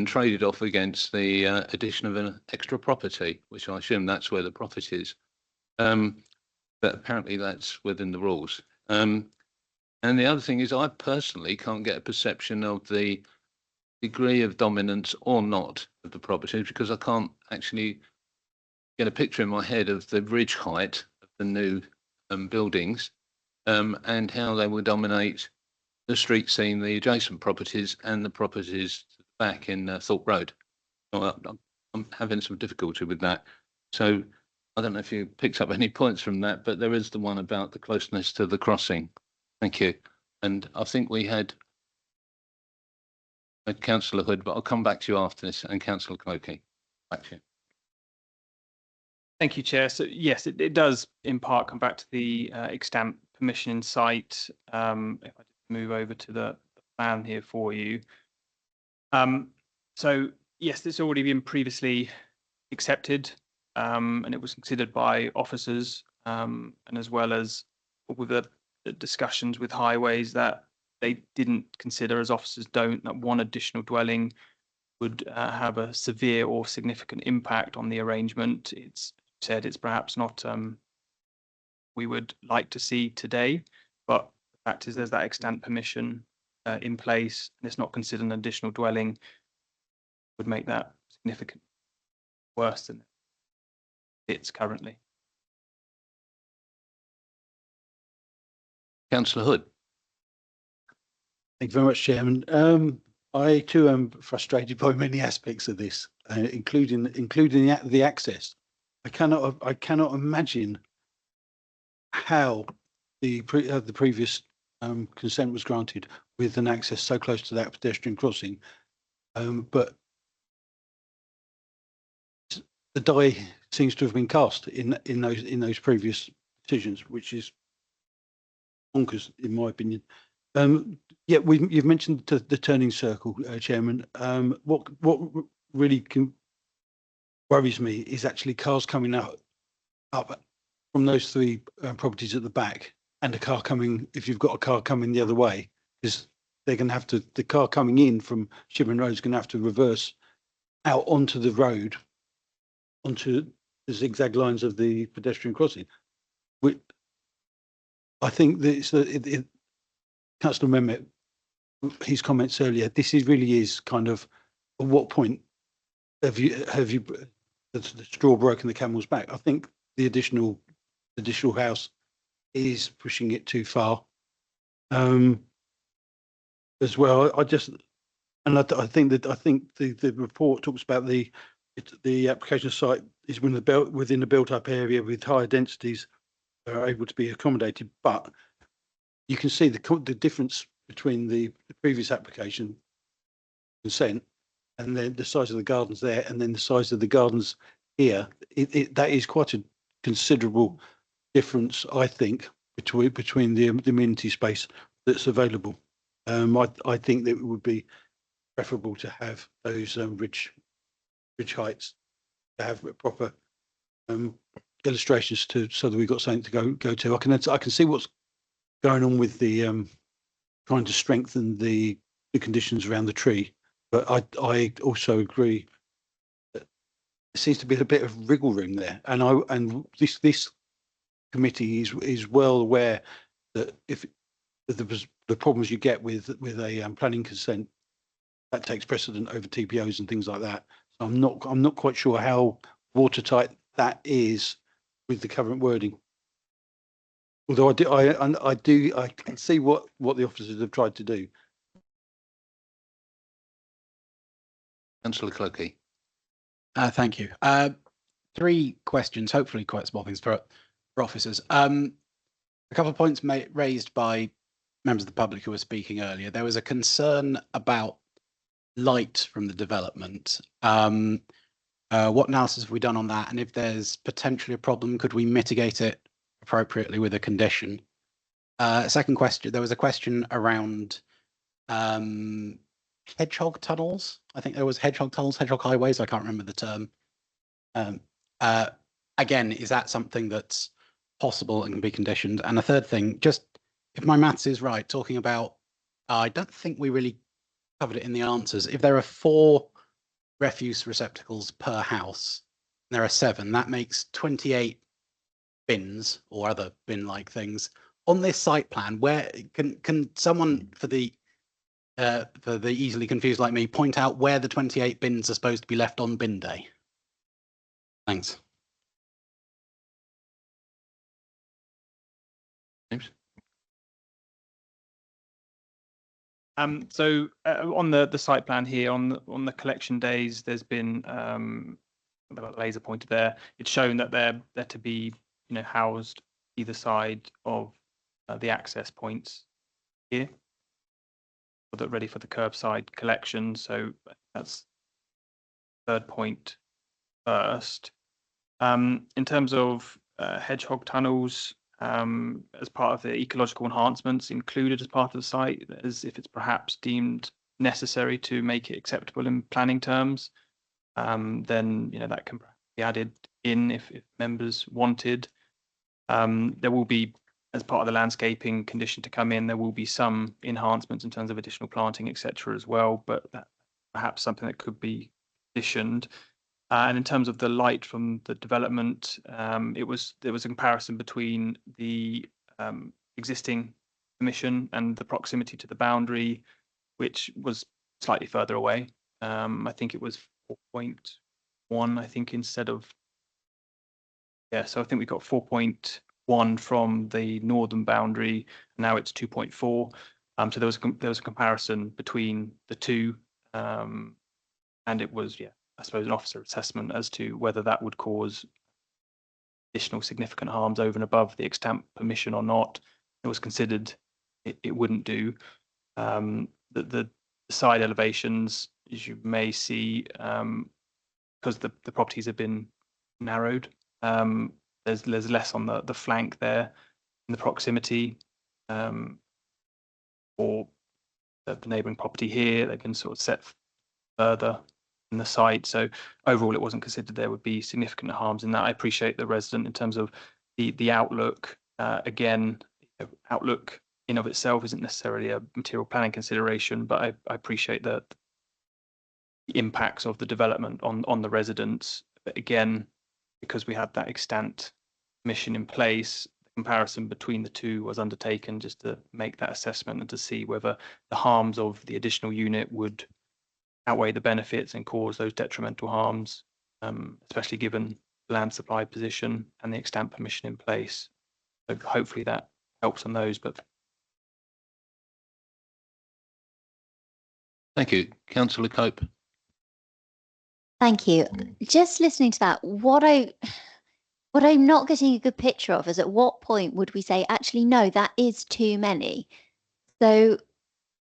traded off against the addition of an extra property, which I assume that's where the profit is. But apparently that's within the rules. And the other thing is I personally can't get a perception of the degree of dominance or not of the property because I can't actually get a picture in my head of the ridge height of the new buildings and how they will dominate the street scene, the adjacent properties and the properties back in Thorpe Road. I'm having some difficulty with that. So I don't know if you picked up any points from that, but there is the one about the closeness to the crossing. Thank you. And I think we had Councillor Hood, but I'll come back to you after this, and Councillor Clokey. Back to you. Thank you, Chair. So yes, it does in part come back to the extant permission site. If I just move over to the plan here for you. So yes, it's already been previously accepted and it was considered by officers and as well as with the discussions with highways that they didn't consider, as officers don't, that one additional dwelling would have a severe or significant impact on the arrangement. It's said it's perhaps not we would like to see today, but the fact is there's that extant permission in place and it's not considered an additional dwelling would make that significant worse than it's currently. Councillor Hood. Thank you very much, Chairman. I too am frustrated by many aspects of this, including the access. I cannot imagine how the previous consent was granted with an access so close to that pedestrian crossing, but the die seems to have been cast in those previous decisions, which is bonkers in my opinion. Yeah, you've mentioned the turning circle, Chairman. What really worries me is actually cars coming up from those 3 properties at the back, and a car coming. If you've got a car coming the other way, because they're going to have to. The car coming in from Shibburn Road is going to have to reverse out onto the road, onto the zigzag lines of the pedestrian crossing. I think that Councillor Mehmet, his comments earlier, this really is kind of at what point have you the straw broken the camel's back? I think the additional house is pushing it too far. As well, I think the report talks about the application site is within the built-up area with higher densities are able to be accommodated, but you can see the difference between the previous application consent and then the size of the gardens there and then the size of the gardens here. That is quite a considerable difference, I think, between the amenity space that's available. I think that it would be preferable to have those ridge heights, to have proper illustrations so that we've got something to go to. I can see what's going on with the trying to strengthen the conditions around the tree, but I also agree that there seems to be a bit of wriggle room there, and this committee is well aware that if the problems you get with a planning consent, that takes precedent over TPOs and things like that. So I'm not quite sure how watertight that is with the current wording. Although I can see what the officers have tried to do. Councillor Clokey. Thank you. 3 questions, hopefully quite small things for officers. A couple of points raised by members of the public who were speaking earlier. There was a concern about light from the development. What analysis have we done on that? And if there's potentially a problem, could we mitigate it appropriately with a condition? Second question, there was a question around hedgehog tunnels. I think there was hedgehog tunnels, hedgehog highways. I can't remember the term. Again, is that something that's possible and can be conditioned? And a third thing, just if my maths is right, talking about, I don't think we really covered it in the answers. If there are 4 refuse receptacles per house, and there are 7, that makes 28 bins or other bin-like things. On this site plan, where can someone for the easily confused like me point out where the 28 bins are supposed to be left on bin day? Thanks. James? So on the site plan here, on the collection days, there's been a laser pointer there. It's shown that they're to be, housed either side of the access points here, that ready for the curbside collection. So that's third point first. In terms of hedgehog tunnels, as part of the ecological enhancements included as part of the site, as if it's perhaps deemed necessary to make it acceptable in planning terms, then that can be added in if members wanted. There will be, as part of the landscaping condition to come in, there will be some enhancements in terms of additional planting, etc. as well, but that perhaps something that could be conditioned. And in terms of the light from the development, there was a comparison between the existing permission and the proximity to the boundary, which was slightly further away. I think it was 4.1, I think, instead of, so I think we got 4.1 from the northern boundary, and now it's 2.4. So there was a comparison between the two, and it was, I suppose, an officer assessment as to whether that would cause additional significant harms over and above the extant permission or not. It was considered it wouldn't do. The side elevations, as you may see, because the properties have been narrowed, there's less on the flank there in the proximity, or the neighbouring property here. They've been sort of set further in the site. So overall, it wasn't considered there would be significant harms in that. I appreciate the resident in terms of the outlook. Again, outlook in of itself isn't necessarily a material planning consideration, but I appreciate that the impacts of the development on the residents. But again, because we had that extant mission in place, the comparison between the two was undertaken just to make that assessment and to see whether the harms of the additional unit would outweigh the benefits and cause those detrimental harms, especially given land supply position and the extant permission in place. So hopefully that helps on those, but Thank you. Councillor Cope. Thank you. Just listening to that, what I'm not getting a good picture of is at what point would we say, actually, no, that is too many. So,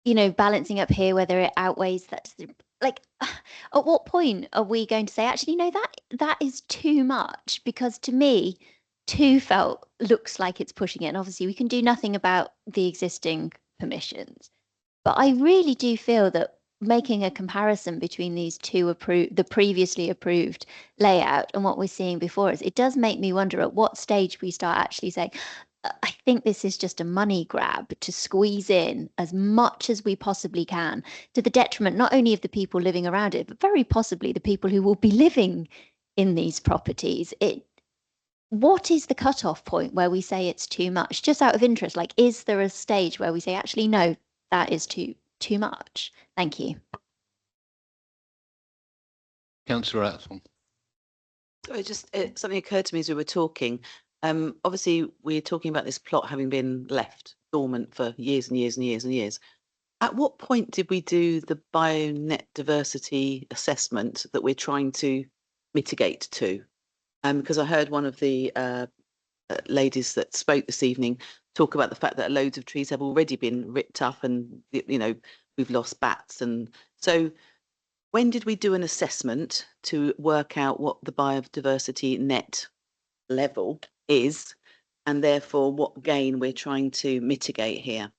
you know, balancing up here, whether it outweighs that, like, at what point are we going to say, actually, no, that is too much? Because to me, two looks like it's pushing it. And obviously we can do nothing about the existing permissions. But I really do feel that making a comparison between these two the previously approved layout and what we're seeing before us, it does make me wonder at what stage we start actually saying, I think this is just a money grab to squeeze in as much as we possibly can, to the detriment not only of the people living around it, but very possibly the people who will be living in these properties. What is the cutoff point where we say it's too much? Just out of interest, like, is there a stage where we say, actually, no, that is too much? Thank you. Councillor Atwell. So something occurred to me as we were talking. Obviously, we're talking about this plot having been left dormant for years and years and years and years. At what point did we do the bionet diversity assessment that we're trying to mitigate to? Because I heard one of the ladies that spoke this evening talk about the fact that loads of trees have already been ripped up, and we've lost bats. And so when did we do an assessment to work out what the biodiversity net level is, and therefore what gain we're trying to mitigate here?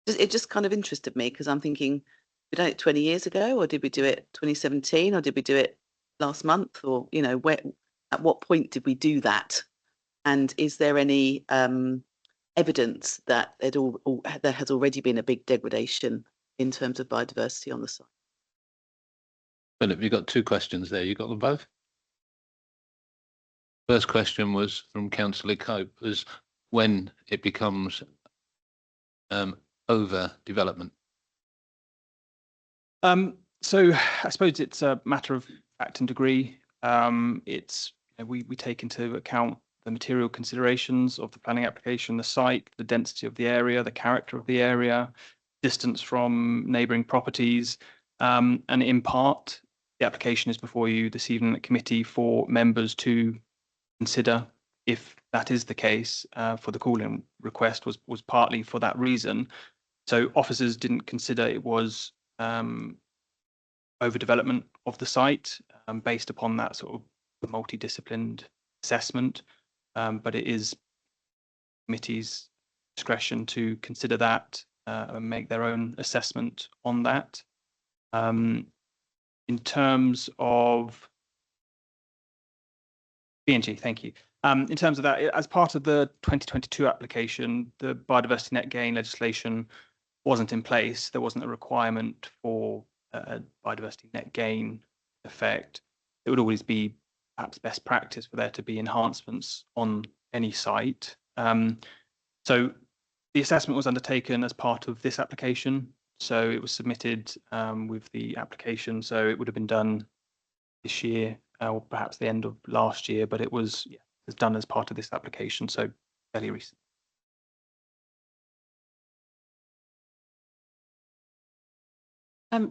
It just kind of interested me, because I'm thinking, we done it 20 years ago, or did we do it 2017, or did we do it last month, or at what point did we do that? And is there any evidence that there has already been a big degradation in terms of biodiversity on the site? Philip, you've got two questions there. You got them both? First question was from Councillor Cope, was when it becomes over development. So I suppose it's a matter of fact and degree. It's we take into account the material considerations of the planning application, the site, the density of the area, the character of the area, distance from neighbouring properties, and in part, the application is before you this evening at committee for members to consider. If that is the case, for the call-in request was partly for that reason. So officers didn't consider it was overdevelopment of the site based upon that sort of multidisciplined assessment. But it is committee's discretion to consider that and make their own assessment on that. In terms of BNG, thank you. In terms of that, as part of the 2022 application, the biodiversity net gain legislation wasn't in place. There wasn't a requirement for a biodiversity net gain effect. It would always be perhaps best practice for there to be enhancements on any site. So the assessment was undertaken as part of this application. So it was submitted with the application. So it would have been done this year or perhaps the end of last year, but it was done as part of this application. So fairly recent.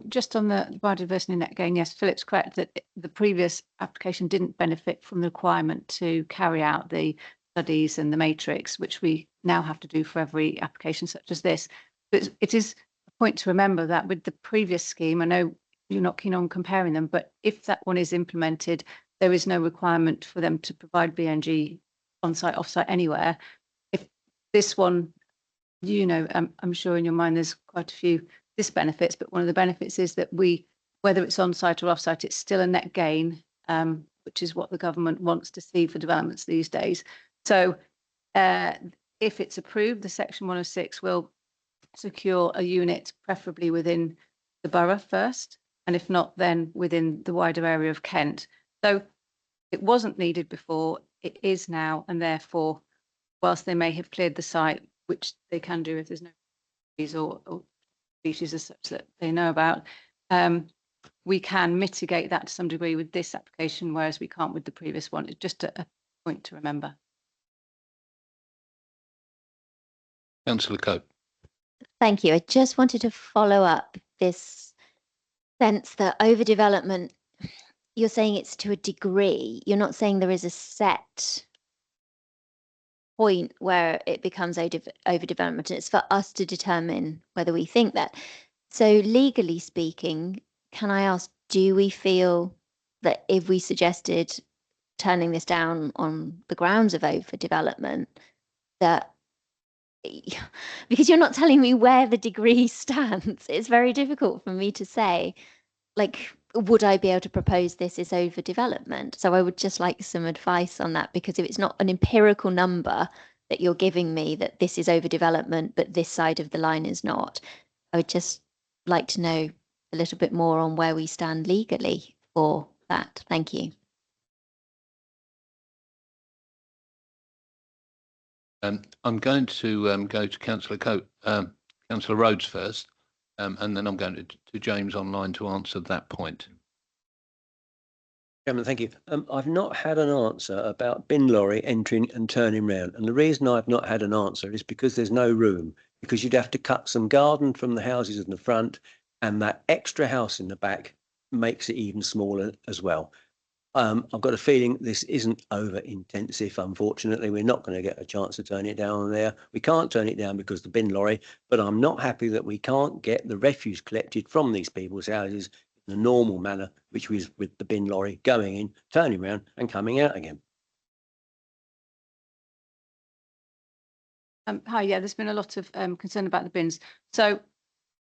Just on the biodiversity net gain, yes, Philip's correct that the previous application didn't benefit from the requirement to carry out the studies and the matrix, which we now have to do for every application such as this. But it is a point to remember that with the previous scheme, I know you're not keen on comparing them, but if that one is implemented, there is no requirement for them to provide BNG on-site, off-site, anywhere. If this one, I'm sure in your mind there's quite a few disbenefits, but one of the benefits is that whether it's on-site or off-site, it's still a net gain, which is what the government wants to see for developments these days. So if it's approved, the Section 106 will secure a unit, preferably within the borough first, and if not, then within the wider area of Kent. So it wasn't needed before, it is now, and therefore, whilst they may have cleared the site, which they can do if there's no trees or species as such that they know about, we can mitigate that to some degree with this application, whereas we can't with the previous one. It's just a point to remember. Councillor Cope. Thank you. I just wanted to follow up this sense that overdevelopment, you're saying it's to a degree. You're not saying there is a set point where it becomes overdevelopment. And it's for us to determine whether we think that. So legally speaking, can I ask, do we feel that if we suggested turning this down on the grounds of overdevelopment, that, because you're not telling me where the degree stands, it's very difficult for me to say, like, would I be able to propose this as overdevelopment? So I would just like some advice on that, because if it's not an empirical number that you're giving me that this is overdevelopment, but this side of the line is not, I would just like to know a little bit more on where we stand legally for that. Thank you. I'm going to go to Councillor Cope, Councillor Rhodes first, and then I'm going to James online to answer that point. Chairman, thank you. I've not had an answer about bin lorry entering and turning round. And the reason I've not had an answer is because there's no room, because you'd have to cut some garden from the houses in the front, and that extra house in the back makes it even smaller as well. I've got a feeling this isn't over intensive. Unfortunately, we're not going to get a chance to turn it down there. We can't turn it down because of the bin lorry, but I'm not happy that we can't get the refuse collected from these people's houses in a normal manner, which was with the bin lorry going in, turning around and coming out again. Hi, yeah, there's been a lot of concern about the bins. So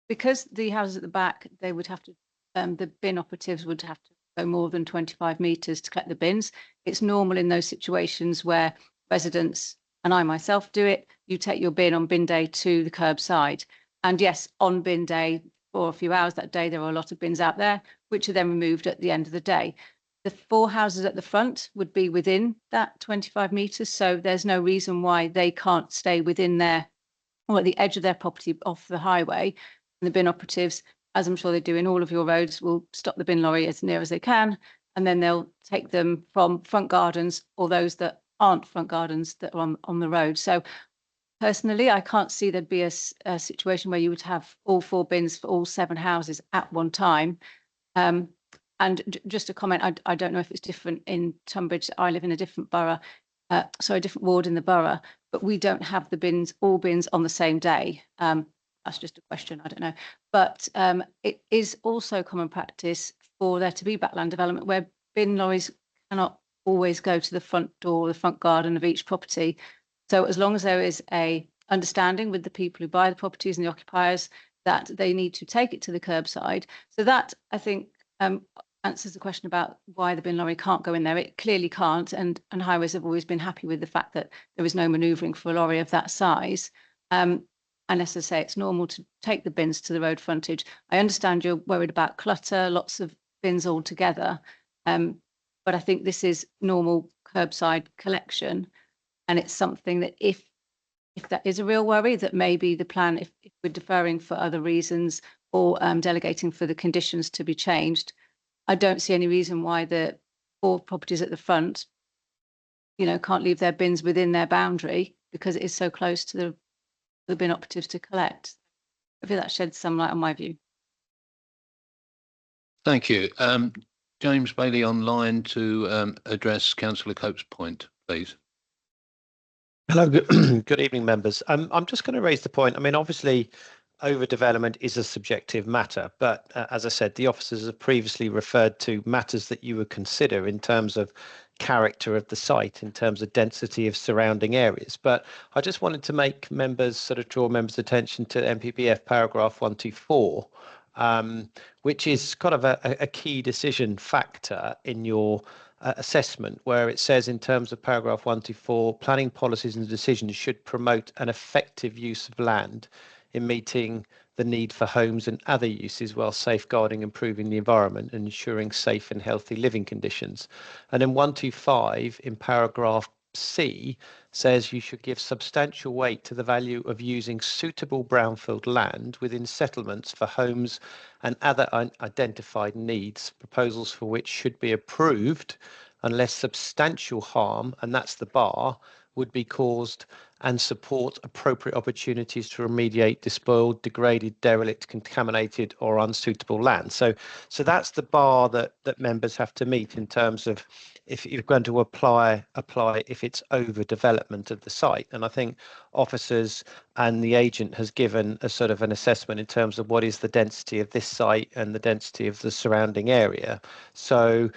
because the houses at the back, they would have to, the bin operatives would have to go more than 25 metres to collect the bins. It's normal in those situations where residents, and I myself do it, you take your bin on bin day to the curbside. And yes, on bin day, for a few hours that day, there are a lot of bins out there, which are then removed at the end of the day. The 4 houses at the front would be within that 25 metres, so there's no reason why they can't stay within their, or at the edge of their property off the highway. And the bin operatives, as I'm sure they do in all of your roads, will stop the bin lorry as near as they can, and then they'll take them from front gardens or those that aren't front gardens that are on the road. So personally, I can't see there'd be a situation where you would have all 4 bins for all 7 houses at one time. And just a comment, I don't know if it's different in Tunbridge. I live in a different borough, a different ward in the borough, but we don't have the bins, all bins on the same day. That's just a question, I don't know. But it is also common practice for there to be backland development where bin lorries cannot always go to the front door, the front garden of each property. So as long as there is a understanding with the people who buy the properties and the occupiers that they need to take it to the curbside. So that, I think, answers the question about why the bin lorry can't go in there. It clearly can't, and highways have always been happy with the fact that there is no manoeuvring for a lorry of that size. And as I say, it's normal to take the bins to the road frontage. I understand you're worried about clutter, lots of bins all together, but I think this is normal curbside collection, and it's something that if that is a real worry, that maybe the plan, if we're deferring for other reasons or delegating for the conditions to be changed, I don't see any reason why the 4 properties at the front, can't leave their bins within their boundary because it is so close to the bin operatives to collect. I feel that sheds some light on my view. Thank you. James Bailey online to address Councillor Cope's point, please. Hello, good evening, members. I'm just going to raise the point. I mean, obviously, overdevelopment is a subjective matter, but as I said, the officers have previously referred to matters that you would consider in terms of character of the site, in terms of density of surrounding areas. But I just wanted to make members, sort of draw members' attention to NPPF paragraph 124, which is kind of a key decision factor in your assessment, where it says in terms of paragraph 124, planning policies and decisions should promote an effective use of land in meeting the need for homes and other uses while safeguarding, improving the environment and ensuring safe and healthy living conditions. And then 125 in paragraph C says you should give substantial weight to the value of using suitable brownfield land within settlements for homes and other identified needs, proposals for which should be approved unless substantial harm, and that's the bar, would be caused, and support appropriate opportunities to remediate despoiled, degraded, derelict, contaminated or unsuitable land. So that's the bar that members have to meet in terms of if you're going to apply if it's overdevelopment of the site. And I think officers and the agent has given a sort of an assessment in terms of what is the density of this site and the density of the surrounding area. So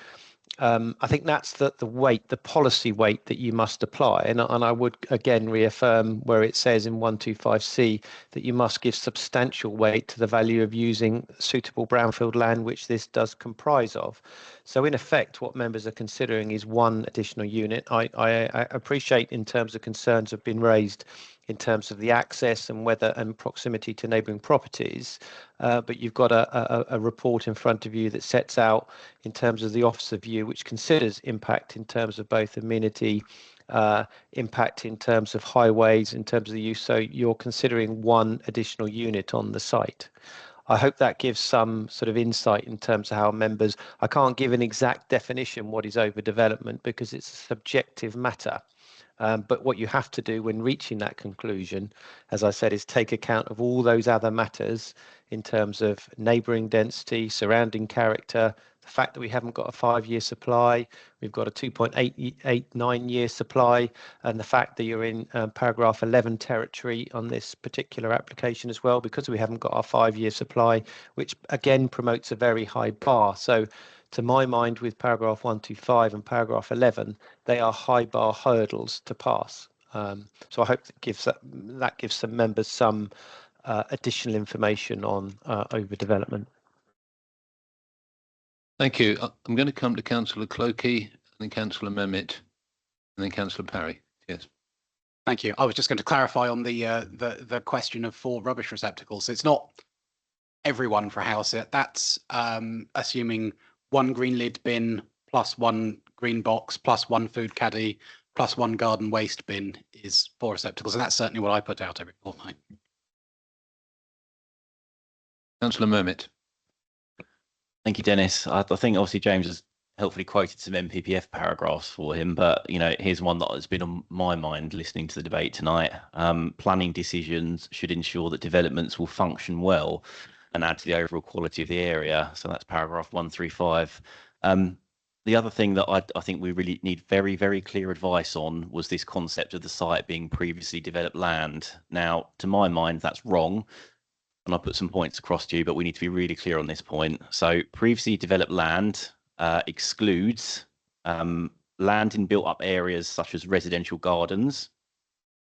I think that's the weight, the policy weight that you must apply. And I would again reaffirm where it says in 125C that you must give substantial weight to the value of using suitable brownfield land, which this does comprise of. So in effect, what members are considering is one additional unit. I appreciate in terms of concerns have been raised in terms of the access and whether and proximity to neighbouring properties, but you've got a report in front of you that sets out in terms of the officer view, which considers impact in terms of both amenity, impact in terms of highways, in terms of the use. So you're considering one additional unit on the site. I hope that gives some sort of insight in terms of how members, I can't give an exact definition what is overdevelopment because it's a subjective matter. But what you have to do when reaching that conclusion, as I said, is take account of all those other matters in terms of neighbouring density, surrounding character, the fact that we haven't got a 5-year supply, we've got a 2.89-year supply, and the fact that you're in paragraph 11 territory on this particular application as well, because we haven't got our 5-year supply, which again promotes a very high bar. So to my mind, with paragraph 125 and paragraph 11, they are high bar hurdles to pass. So I hope that gives some members some additional information on overdevelopment. Thank you. I'm going to come to Councillor Clokey, and then Councillor Mehmet, and then Councillor Parry. Yes. Thank you. I was just going to clarify on the question of 4 rubbish receptacles. It's not everyone for a house. That's assuming 1 green lid bin plus 1 green box plus 1 food caddy plus 1 garden waste bin is 4 receptacles, and that's certainly what I put out every fortnight. Councillor Mehmet. Thank you, Dennis. I think obviously James has helpfully quoted some MPPF paragraphs for him, but here's one that has been on my mind listening to the debate tonight. Planning decisions should ensure that developments will function well and add to the overall quality of the area. So that's paragraph 135. The other thing that I think we really need very, very clear advice on was this concept of the site being previously developed land. Now, to my mind, that's wrong. And I'll put some points across to you, but we need to be really clear on this point. So previously developed land excludes land in built up areas such as residential gardens.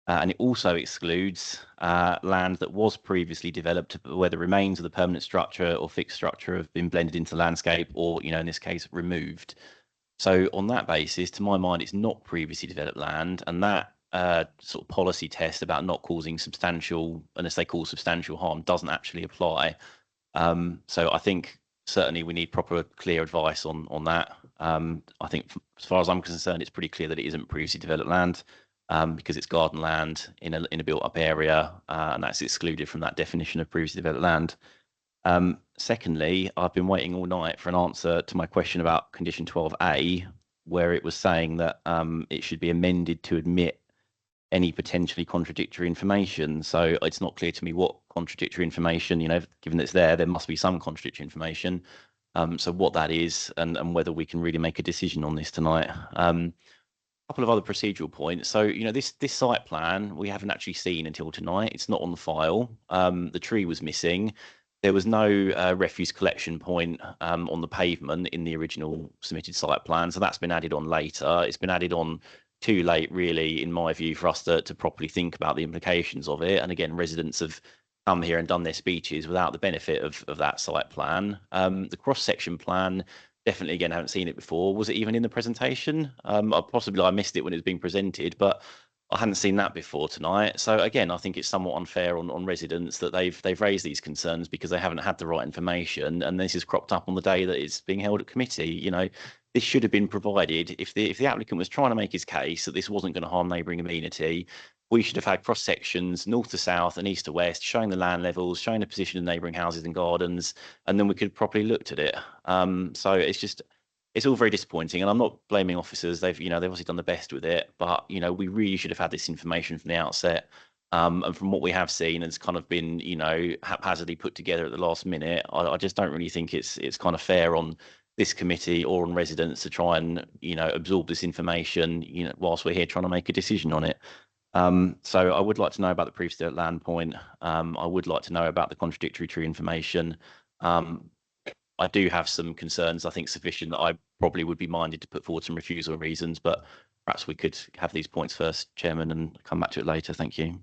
And it also excludes land that was previously developed where the remains of the permanent structure or fixed structure have been blended into landscape or, in this case, removed. So on that basis, to my mind, it's not previously developed land, and that sort of policy test about not causing substantial, unless they cause substantial harm, doesn't actually apply. So I think certainly we need proper, clear advice on that. I think as far as I'm concerned, it's pretty clear that it isn't previously developed land. Because it's garden land in a built-up area, and that's excluded from that definition of previously developed land. Secondly, I've been waiting all night for an answer to my question about condition 12A, where it was saying that it should be amended to admit any potentially contradictory information. So it's not clear to me what contradictory information, given that it's there must be some contradictory information. So what that is and whether we can really make a decision on this tonight. Couple of other procedural points. So, this site plan we haven't actually seen until tonight. It's not on the file. The tree was missing. There was no refuse collection point on the pavement in the original submitted site plan. So that's been added on later. It's been added on too late, really, in my view, for us to properly think about the implications of it. And again, residents have come here and done their speeches without the benefit of that site plan. The cross-section plan, definitely, again, haven't seen it before. Was it even in the presentation? Possibly I missed it when it was being presented, but I hadn't seen that before tonight. So again, I think it's somewhat unfair on residents that they've raised these concerns because they haven't had the right information, and this has cropped up on the day that it's being held at committee. You know, this should have been provided if the applicant was trying to make his case that this wasn't going to harm neighbouring amenity. We should have had cross sections, north to south and east to west, showing the land levels, showing the position of neighbouring houses and gardens, and then we could have properly looked at it. So it's all very disappointing, and I'm not blaming officers. They've obviously done the best with it, but we really should have had this information from the outset. And from what we have seen, it's kind of been haphazardly put together at the last minute. I just don't really think it's kind of fair on this committee or on residents to try and absorb this information whilst we're here trying to make a decision on it. So I would like to know about the previously at land point. I would like to know about the contradictory tree information. I do have some concerns, I think sufficient, that I probably would be minded to put forward some refusal reasons, but perhaps we could have these points first, Chairman, and come back to it later. Thank you.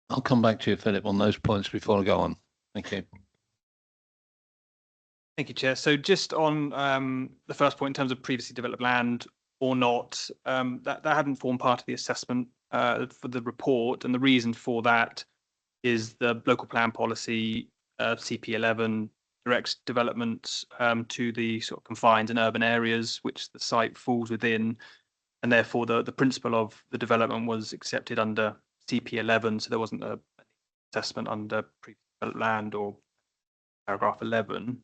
I'll come back to you, Philip, on those points before I go on. Thank you. Thank you, Chair. So just on the first point in terms of previously developed land or not, that hadn't formed part of the assessment for the report, and the reason for that is the local plan policy CP11 directs development to the sort of confined and urban areas which the site falls within, and therefore the principle of the development was accepted under CP11, so there wasn't an assessment under previously developed land or paragraph 11.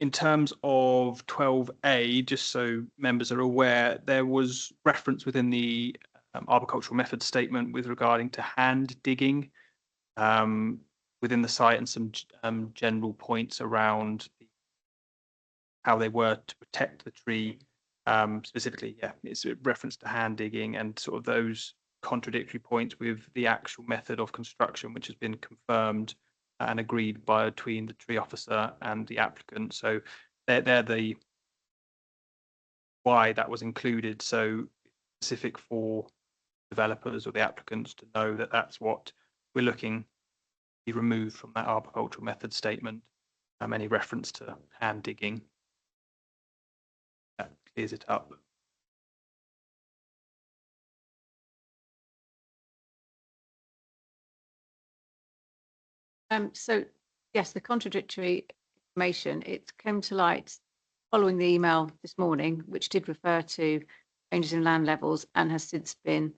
In terms of 12A, just so members are aware, there was reference within the arboricultural method statement with regarding to hand digging within the site, and some general points around how they were to protect the tree. Specifically, it's a reference to hand digging and sort of those contradictory points with the actual method of construction, which has been confirmed and agreed between the tree officer and the applicant. So they're the why that was included. So specific for developers or the applicants to know that that's what we're looking to be removed from that arboricultural method statement. Any reference to hand digging, that clears it up. So yes, the contradictory information, it came to light following the email this morning, which did refer to changes in land levels and has since been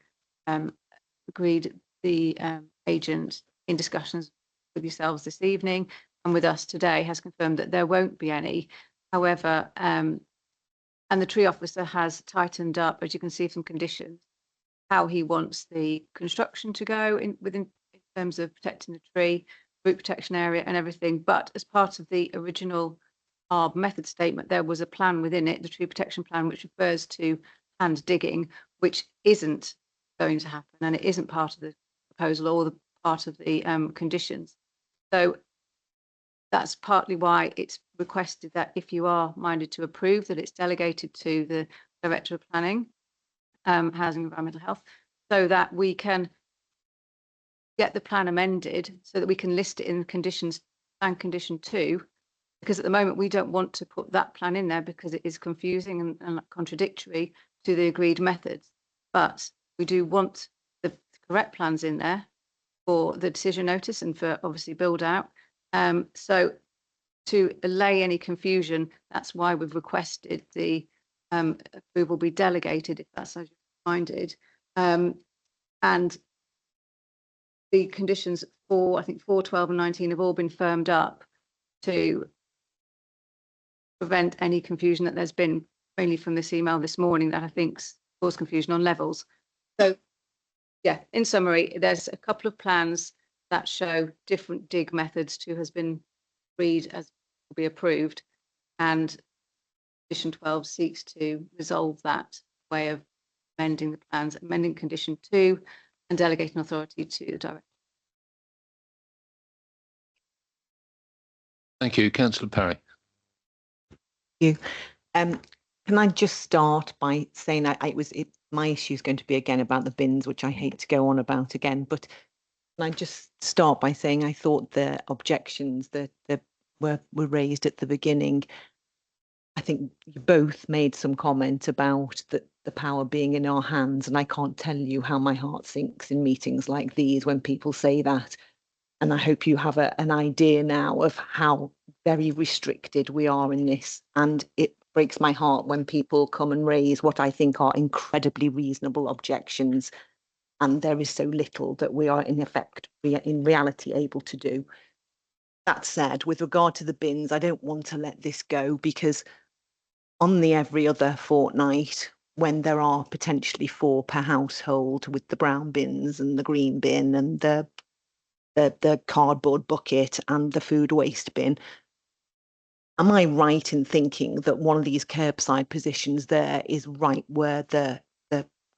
agreed. The agent, in discussions with yourselves this evening and with us today, has confirmed that there won't be any. However, and the tree officer has tightened up, as you can see from conditions, how he wants the construction to go in terms of protecting the tree, root protection area and everything. But as part of the original ARB method statement, there was a plan within it, the tree protection plan, which refers to hand digging, which isn't going to happen, and it isn't part of the proposal or the part of the conditions. So that's partly why it's requested that if you are minded to approve, that it's delegated to the Director of Planning, Housing and Environmental Health, so that we can get the plan amended so that we can list it in conditions and condition 2, because at the moment we don't want to put that plan in there because it is confusing and contradictory to the agreed methods. But we do want the correct plans in there for the decision notice and for obviously build out. So to allay any confusion, that's why we've requested the approval be delegated, if that's so minded. And the conditions for, I think 4, 12 and 19 have all been firmed up to prevent any confusion that there's been, mainly from this email this morning, that I think's caused confusion on levels. So yeah, in summary, there's a couple of plans that show different dig methods to has been agreed as will be approved, and condition 12 seeks to resolve that way of amending the plans, amending condition 2 and delegating authority to the director. Thank you. Councillor Parry. Thank you. Can I just start by saying my issue is going to be again about the bins, which I hate to go on about again, but can I just start by saying I thought the objections that were raised at the beginning, I think you both made some comment about the the power being in our hands. And I can't tell you how my heart sinks in meetings like these when people say that. And I hope you have an idea now of how very restricted we are in this. And it breaks my heart when people come and raise what I think are incredibly reasonable objections. And there is so little that we are in effect, in reality, able to do. That said, with regard to the bins, I don't want to let this go, because on the every other fortnight, when there are potentially 4 per household with the brown bins and the green bin and the cardboard bucket and the food waste bin, am I right in thinking that one of these curbside positions there is right where the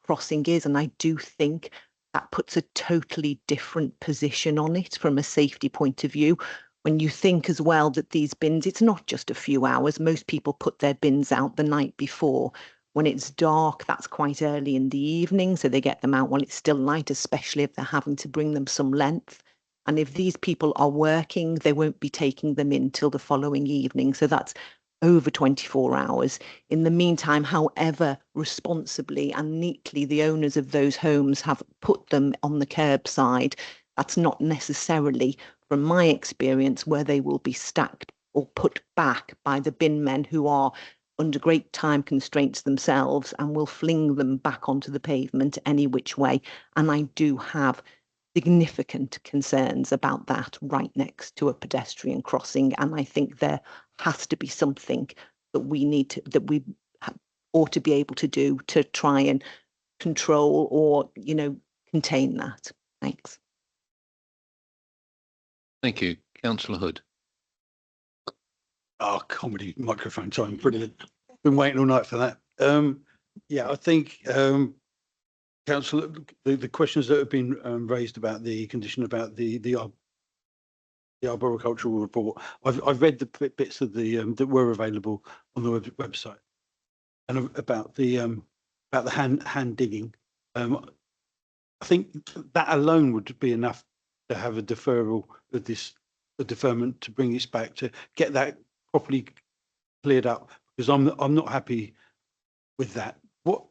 crossing is? And I do think that puts a totally different position on it from a safety point of view. When you think as well that these bins, it's not just a few hours. Most people put their bins out the night before. When it's dark, that's quite early in the evening, so they get them out while it's still light, especially if they're having to bring them some length. And if these people are working, they won't be taking them in till the following evening. So that's over 24 hours. In the meantime, however responsibly and neatly the owners of those homes have put them on the curbside, that's not necessarily, from my experience, where they will be stacked or put back by the bin men, who are under great time constraints themselves and will fling them back onto the pavement any which way. And I do have significant concerns about that right next to a pedestrian crossing. And I think there has to be something that we need to, that we ought to be able to do to try and control or, contain that. Thanks. Thank you. Councillor Hood. Oh, comedy microphone time, brilliant. Been waiting all night for that. Yeah, I think, Councillor, the questions that have been raised about the condition about the arboricultural report, I've read the bits of the that were available on the website, and about the hand digging. I think that alone would be enough to have a deferral of this, a deferment to bring this back, to get that properly cleared up, because I'm not happy with that.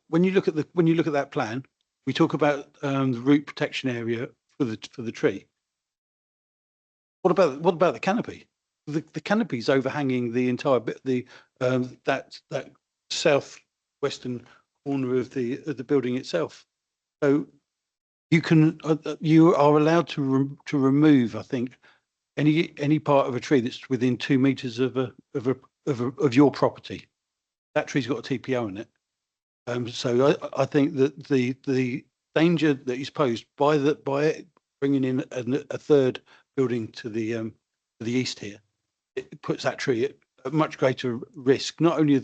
When you look at that plan, we talk about the root protection area for the tree. What about the canopy? The canopy is overhanging the entire bit, that southwestern corner of the building itself. So you are allowed to remove, I think, any part of a tree that's within 2 meters of your property. That tree's got a TPO in it. So I think that the danger that is posed by bringing in a third building to the east here, it puts that tree at much greater risk. Not only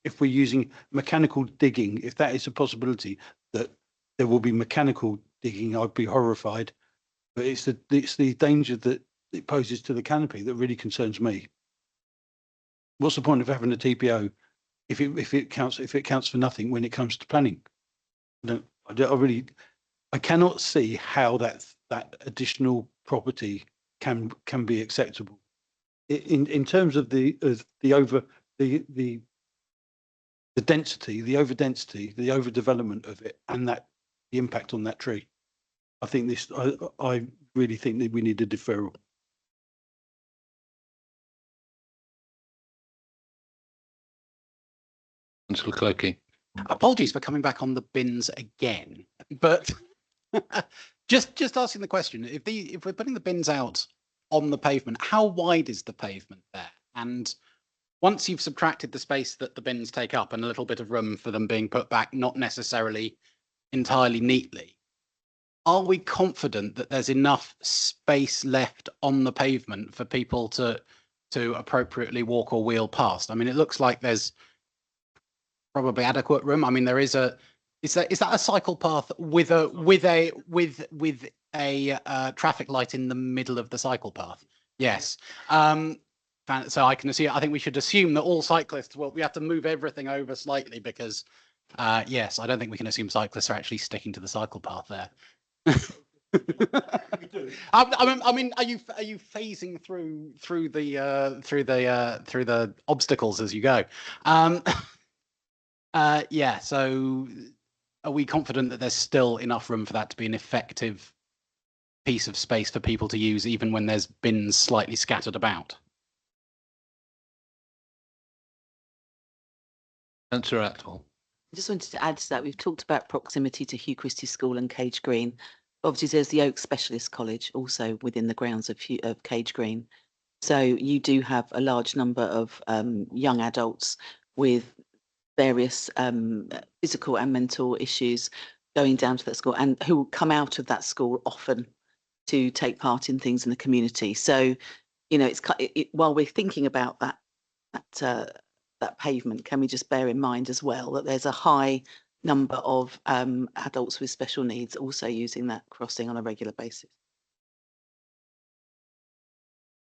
if we're using mechanical digging, if that is a possibility that there will be mechanical digging, I'd be horrified. But it's the danger that it poses to the canopy that really concerns me. What's the point of having a TPO if it counts for nothing when it comes to planning? I cannot see how that additional property can be acceptable in terms of the density, the overdevelopment of it, and the impact on that tree. I really think that we need a deferral. Councillor Clokey. Apologies for coming back on the bins again, but just asking the question: if we're putting the bins out on the pavement, how wide is the pavement there? And once you've subtracted the space that the bins take up and a little bit of room for them being put back, not necessarily entirely neatly, are we confident that there's enough space left on the pavement for people to appropriately walk or wheel past? I mean, it looks like there's probably adequate room. I mean, there is is that a cycle path with a traffic light in the middle of the cycle path? Yes. So I think we should assume that all cyclists, we have to move everything over slightly because yes, I don't think we can assume cyclists are actually sticking to the cycle path there. I mean, are you phasing through the obstacles as you go? Yeah, so are we confident that there's still enough room for that to be an effective piece of space for people to use, even when there's bins slightly scattered about? Councillor Atwell. I just wanted to add to that. We've talked about proximity to Hugh Christie School and Cage Green. Obviously, there's the Oak Specialist College also within the grounds of Cage Green. So you do have a large number of young adults with various physical and mental issues going down to that school, and who will come out of that school often to take part in things in the community. So, you know, while we're thinking about that pavement, can we just bear in mind as well that there's a high number of adults with special needs also using that crossing on a regular basis?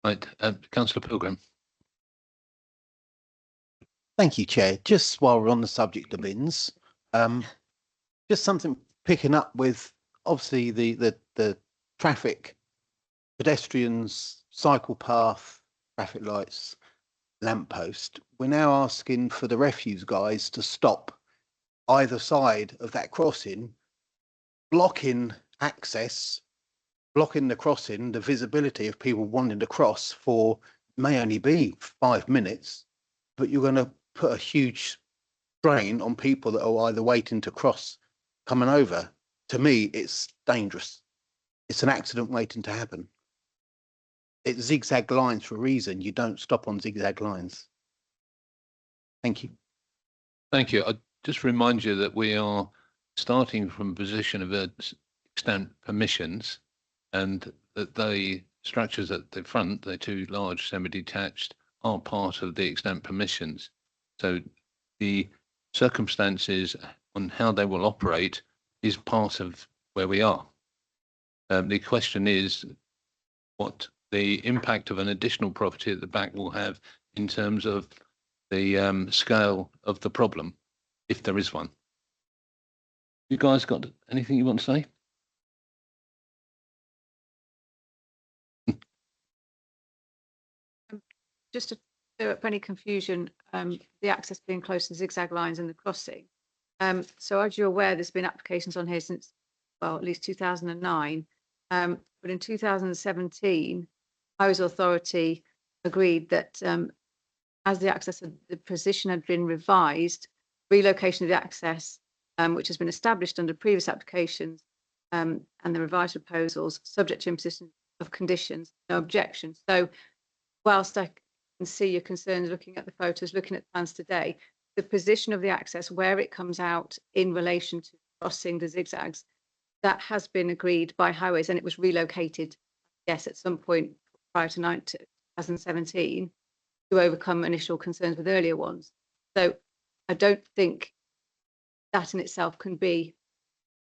Right, Councillor Pilgrim. Thank you, Chair. Just while we're on the subject of bins, just something picking up with obviously the traffic, pedestrians, cycle path, traffic lights, lamppost. We're now asking for the refuse guys to stop either side of that crossing, blocking access, blocking the crossing, the visibility of people wanting to cross for may only be 5 minutes, but you're going to put a huge strain on people that are either waiting to cross, coming over. To me, it's dangerous. It's an accident waiting to happen. It's zigzag lines for a reason. You don't stop on zigzag lines. Thank you. Thank you. I just remind you that we are starting from a position of extent permissions, and that the structures at the front, the two large semi-detached, are part of the extent permissions. So the circumstances on how they will operate is part of where we are. The question is what the impact of an additional property at the back will have in terms of the scale of the problem, if there is one. You guys got anything you want to say? Just to clear up any confusion, the access being close to zigzag lines and the crossing. So as you're aware, there's been applications on here since, well, at least 2009. But in 2017, Highways Authority agreed that as the access of the position had been revised, relocation of the access, which has been established under previous applications and the revised proposals, subject to imposition of conditions, no objection. So whilst I can see your concerns looking at the photos, looking at plans today, the position of the access, where it comes out in relation to crossing the zigzags, that has been agreed by Highways, and it was relocated, yes, at some point prior to 2017 to overcome initial concerns with earlier ones. So I don't think that in itself can be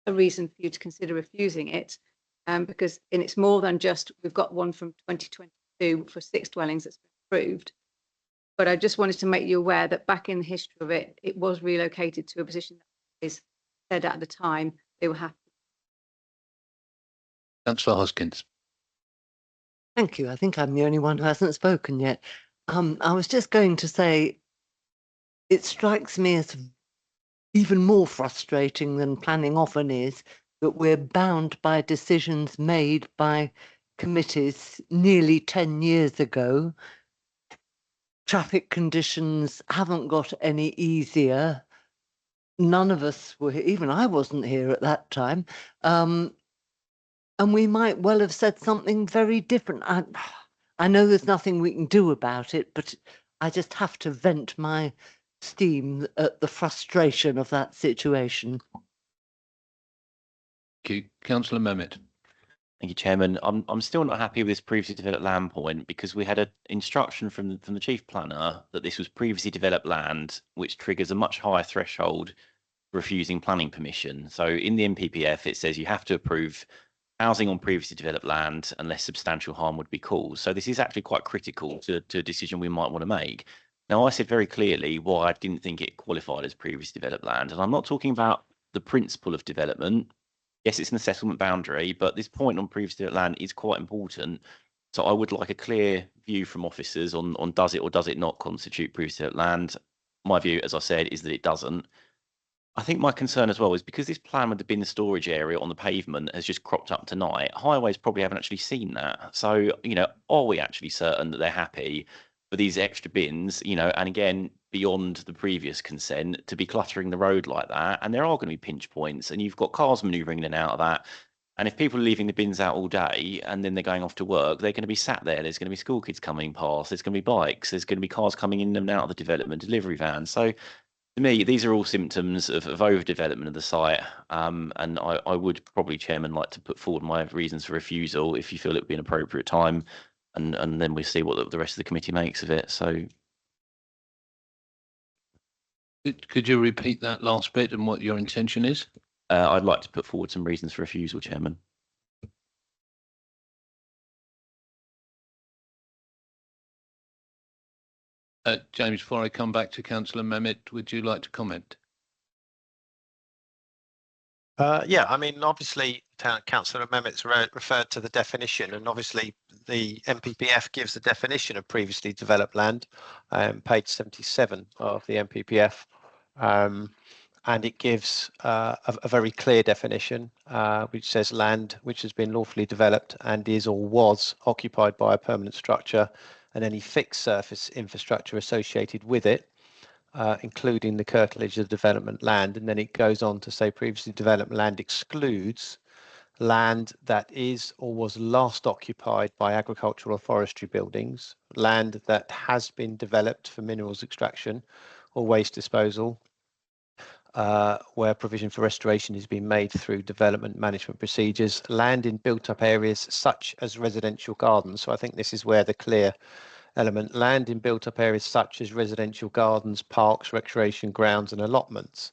a reason for you to consider refusing it, because it's more than just, we've got one from 2022 for 6 dwellings that's been approved. But I just wanted to make you aware that back in the history of it, it was relocated to a position that is said at the time they were happy. Councillor Hoskins. Thank you. I think I'm the only one who hasn't spoken yet. I was just going to say, it strikes me as even more frustrating than planning often is that we're bound by decisions made by committees nearly 10 years ago. Traffic conditions haven't got any easier. None of us were here, even I wasn't here at that time. And we might well have said something very different. I know there's nothing we can do about it, but I just have to vent my steam at the frustration of that situation. Thank you. Councillor Mehmet. Thank you, Chairman. I'm still not happy with this previously developed land point, because we had an instruction from the Chief Planner that this was previously developed land, which triggers a much higher threshold for refusing planning permission. So in the NPPF, it says you have to approve housing on previously developed land unless substantial harm would be caused. So this is actually quite critical to a decision we might want to make. Now, I said very clearly why I didn't think it qualified as previously developed land, and I'm not talking about the principle of development. Yes, it's an assessment boundary, but this point on previously developed land is quite important. So I would like a clear view from officers on does it or does it not constitute previously developed land. My view, as I said, is that it doesn't. I think my concern as well is because this plan with the bin storage area on the pavement has just cropped up tonight, highways probably haven't actually seen that. So, are we actually certain that they're happy for these extra bins, and again, beyond the previous consent, to be cluttering the road like that? And there are going to be pinch points, and you've got cars manoeuvring in and out of that. And if people are leaving the bins out all day and then they're going off to work, they're going to be sat there. There's going to be school kids coming past. There's going to be bikes. There's going to be cars coming in and out of the development, delivery vans. So to me, these are all symptoms of overdevelopment of the site. And I would probably, Chairman, like to put forward my reasons for refusal if you feel it would be an appropriate time. And then we see what the rest of the committee makes of it. So Could you repeat that last bit and what your intention is? I'd like to put forward some reasons for refusal, Chairman. James, before I come back to Councillor Mehmet, would you like to comment? Yeah, I mean, obviously, Councillor Mehmet's referred to the definition, and obviously the MPPF gives the definition of previously developed land, page 77 of the MPPF, and it gives a very clear definition, which says land which has been lawfully developed and is or was occupied by a permanent structure and any fixed surface infrastructure associated with it, including the curtilage of development land. And then it goes on to say previously developed land excludes land that is or was last occupied by agricultural or forestry buildings, land that has been developed for minerals extraction or waste disposal, where provision for restoration has been made through development management procedures, land in built up areas such as residential gardens. So I think this is where the clear element, land in built up areas such as residential gardens, parks, recreation grounds and allotments,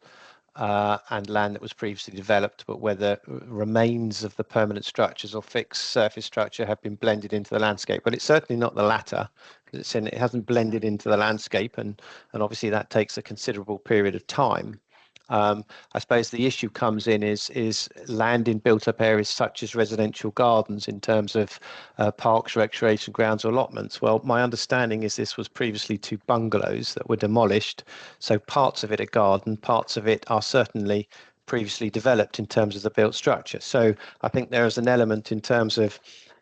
and land that was previously developed, but where the remains of the permanent structures or fixed surface structure have been blended into the landscape. But it's certainly not the latter, because it's in, it hasn't blended into the landscape, and obviously that takes a considerable period of time. I suppose the issue comes in is land in built up areas such as residential gardens in terms of parks, recreation grounds or allotments. Well, my understanding is this was previously 2 bungalows that were demolished. So parts of it are garden, parts of it are certainly previously developed in terms of the built structure. So I think there is an element in terms of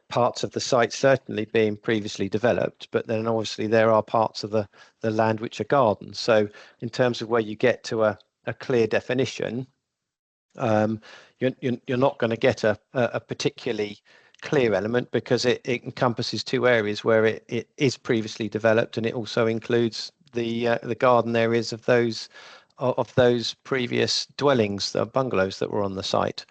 parts of the site certainly being previously developed, but then obviously there are parts of the land which are gardens. So in terms of where you get to a clear definition, you're not going to get a particularly clear element, because it encompasses 2 areas where it is previously developed, and it also includes the garden areas of those previous dwellings, the bungalows that were on the site.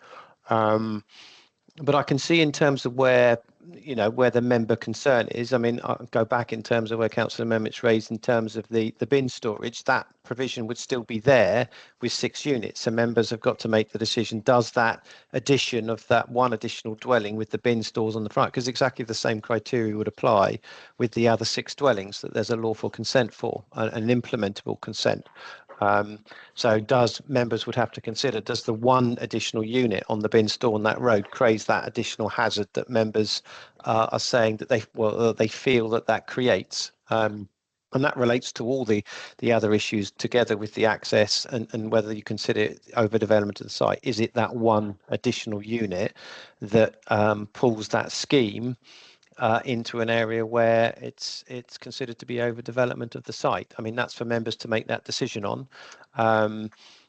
But I can see in terms of where the member concern is. I mean, I'll go back in terms of where Councillor Mehmet's raised in terms of the bin storage. That provision would still be there with 6 units. So members have got to make the decision, does that addition of that 1 additional dwelling with the bin stores on the front, because exactly the same criteria would apply with the other 6 dwellings that there's a lawful consent for, an implementable consent. So members would have to consider, does the 1 additional unit on the bin store on that road create that additional hazard that members are saying that they feel that creates? And that relates to all the other issues together with the access and whether you consider it overdevelopment of the site. Is it that 1 additional unit that pulls that scheme into an area where it's considered to be overdevelopment of the site? I mean, that's for members to make that decision on.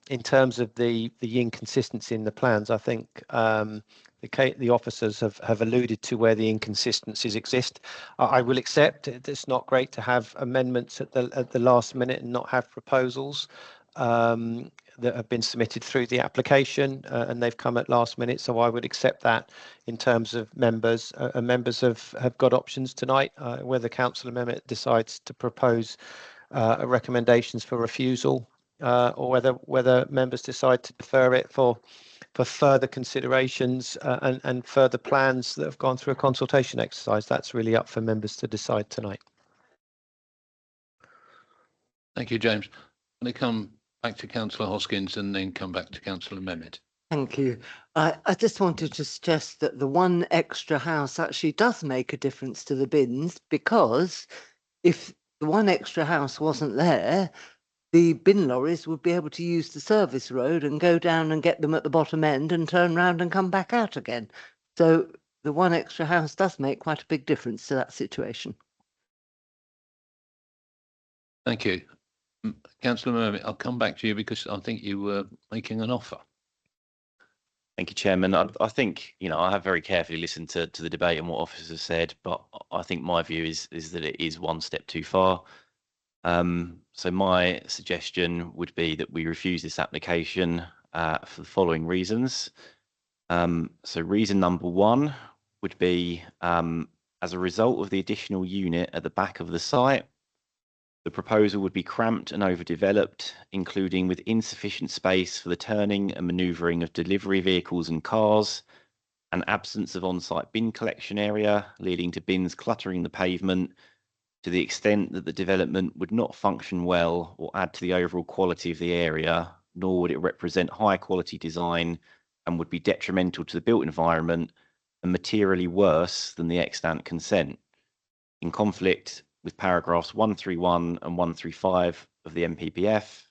In terms of the inconsistency in the plans, I think the officers have alluded to where the inconsistencies exist. I will accept it's not great to have amendments at the last minute and not have proposals that have been submitted through the application, and they've come at last minute. So I would accept that in terms of members. Members have got options tonight, whether Councillor Mehmet decides to propose recommendations for refusal, or whether members decide to defer it for further considerations and further plans that have gone through a consultation exercise. That's really up for members to decide tonight. Thank you, James. I'm going to come back to Councillor Hoskins and then come back to Councillor Mehmet. Thank you. I just wanted to suggest that the 1 extra house actually does make a difference to the bins, because if the 1 extra house wasn't there, the bin lorries would be able to use the service road and go down and get them at the bottom end and turn round and come back out again. So the one extra house does make quite a big difference to that situation. Thank you. Councillor Mermit, I'll come back to you because I think you were making an offer. Thank you, Chairman. I think, I have very carefully listened to the debate and what officers have said, but I think my view is that it is one step too far. So my suggestion would be that we refuse this application for the following reasons. So reason number one would be as a result of the additional unit at the back of the site, the proposal would be cramped and overdeveloped, including with insufficient space for the turning and manoeuvring of delivery vehicles and cars, an absence of on-site bin collection area, leading to bins cluttering the pavement, to the extent that the development would not function well or add to the overall quality of the area, nor would it represent high quality design and would be detrimental to the built environment and materially worse than the extant consent, in conflict with paragraphs 131 and 135 of the MPPF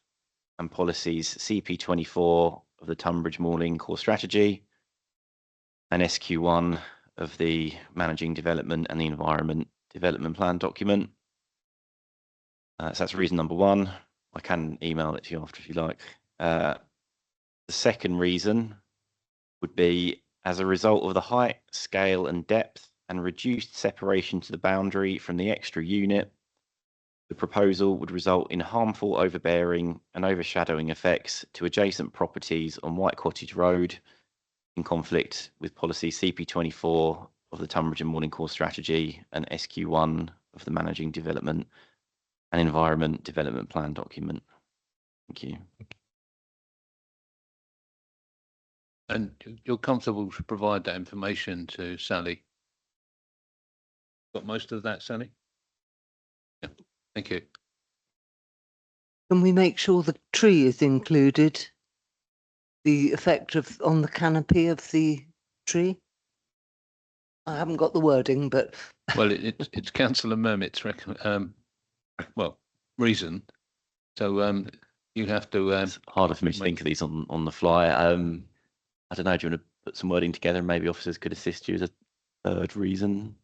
and policies CP24 of the Tunbridge Moorling Core Strategy and SQ1 of the Managing Development and the Environment Development Plan document. So that's reason number one. I can email it to you after if you like. The second reason would be as a result of the height, scale and depth and reduced separation to the boundary from the extra unit, the proposal would result in harmful overbearing and overshadowing effects to adjacent properties on White Cottage Road, in conflict with policy CP24 of the Tunbridge and Moorling Core Strategy and SQ1 of the Managing Development and Environment Development Plan document. Thank you. And you're comfortable to provide that information to Sally? Got most of that, Sally? Yeah, thank you. Can we make sure the tree is included? The effect of on the canopy of the tree? I haven't got the wording, but Well, it's Councillor Mermit's reason. So you have to. It's harder for me to think of these on the fly. I don't know. Do you want to put some wording together? And maybe officers could assist you as a third reason.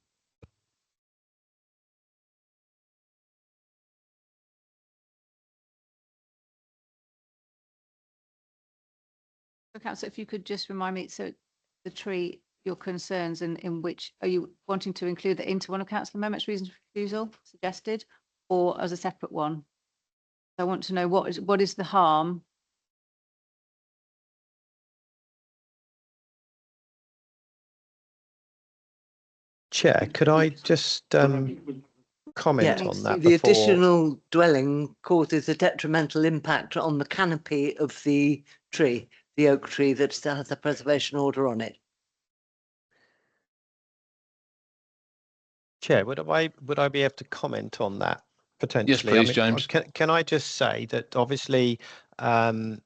So, Councillor, if you could just remind me, so the tree, your concerns, and in which are you wanting to include that into one of Councillor Mermit's reasons for refusal suggested, or as a separate one? I want to know what is the harm. Chair, could I just comment on that? The additional dwelling causes a detrimental impact on the canopy of the tree, the oak tree that still has a preservation order on it. Chair, would I be able to comment on that potentially? Yes, please, James. Can I just say that obviously the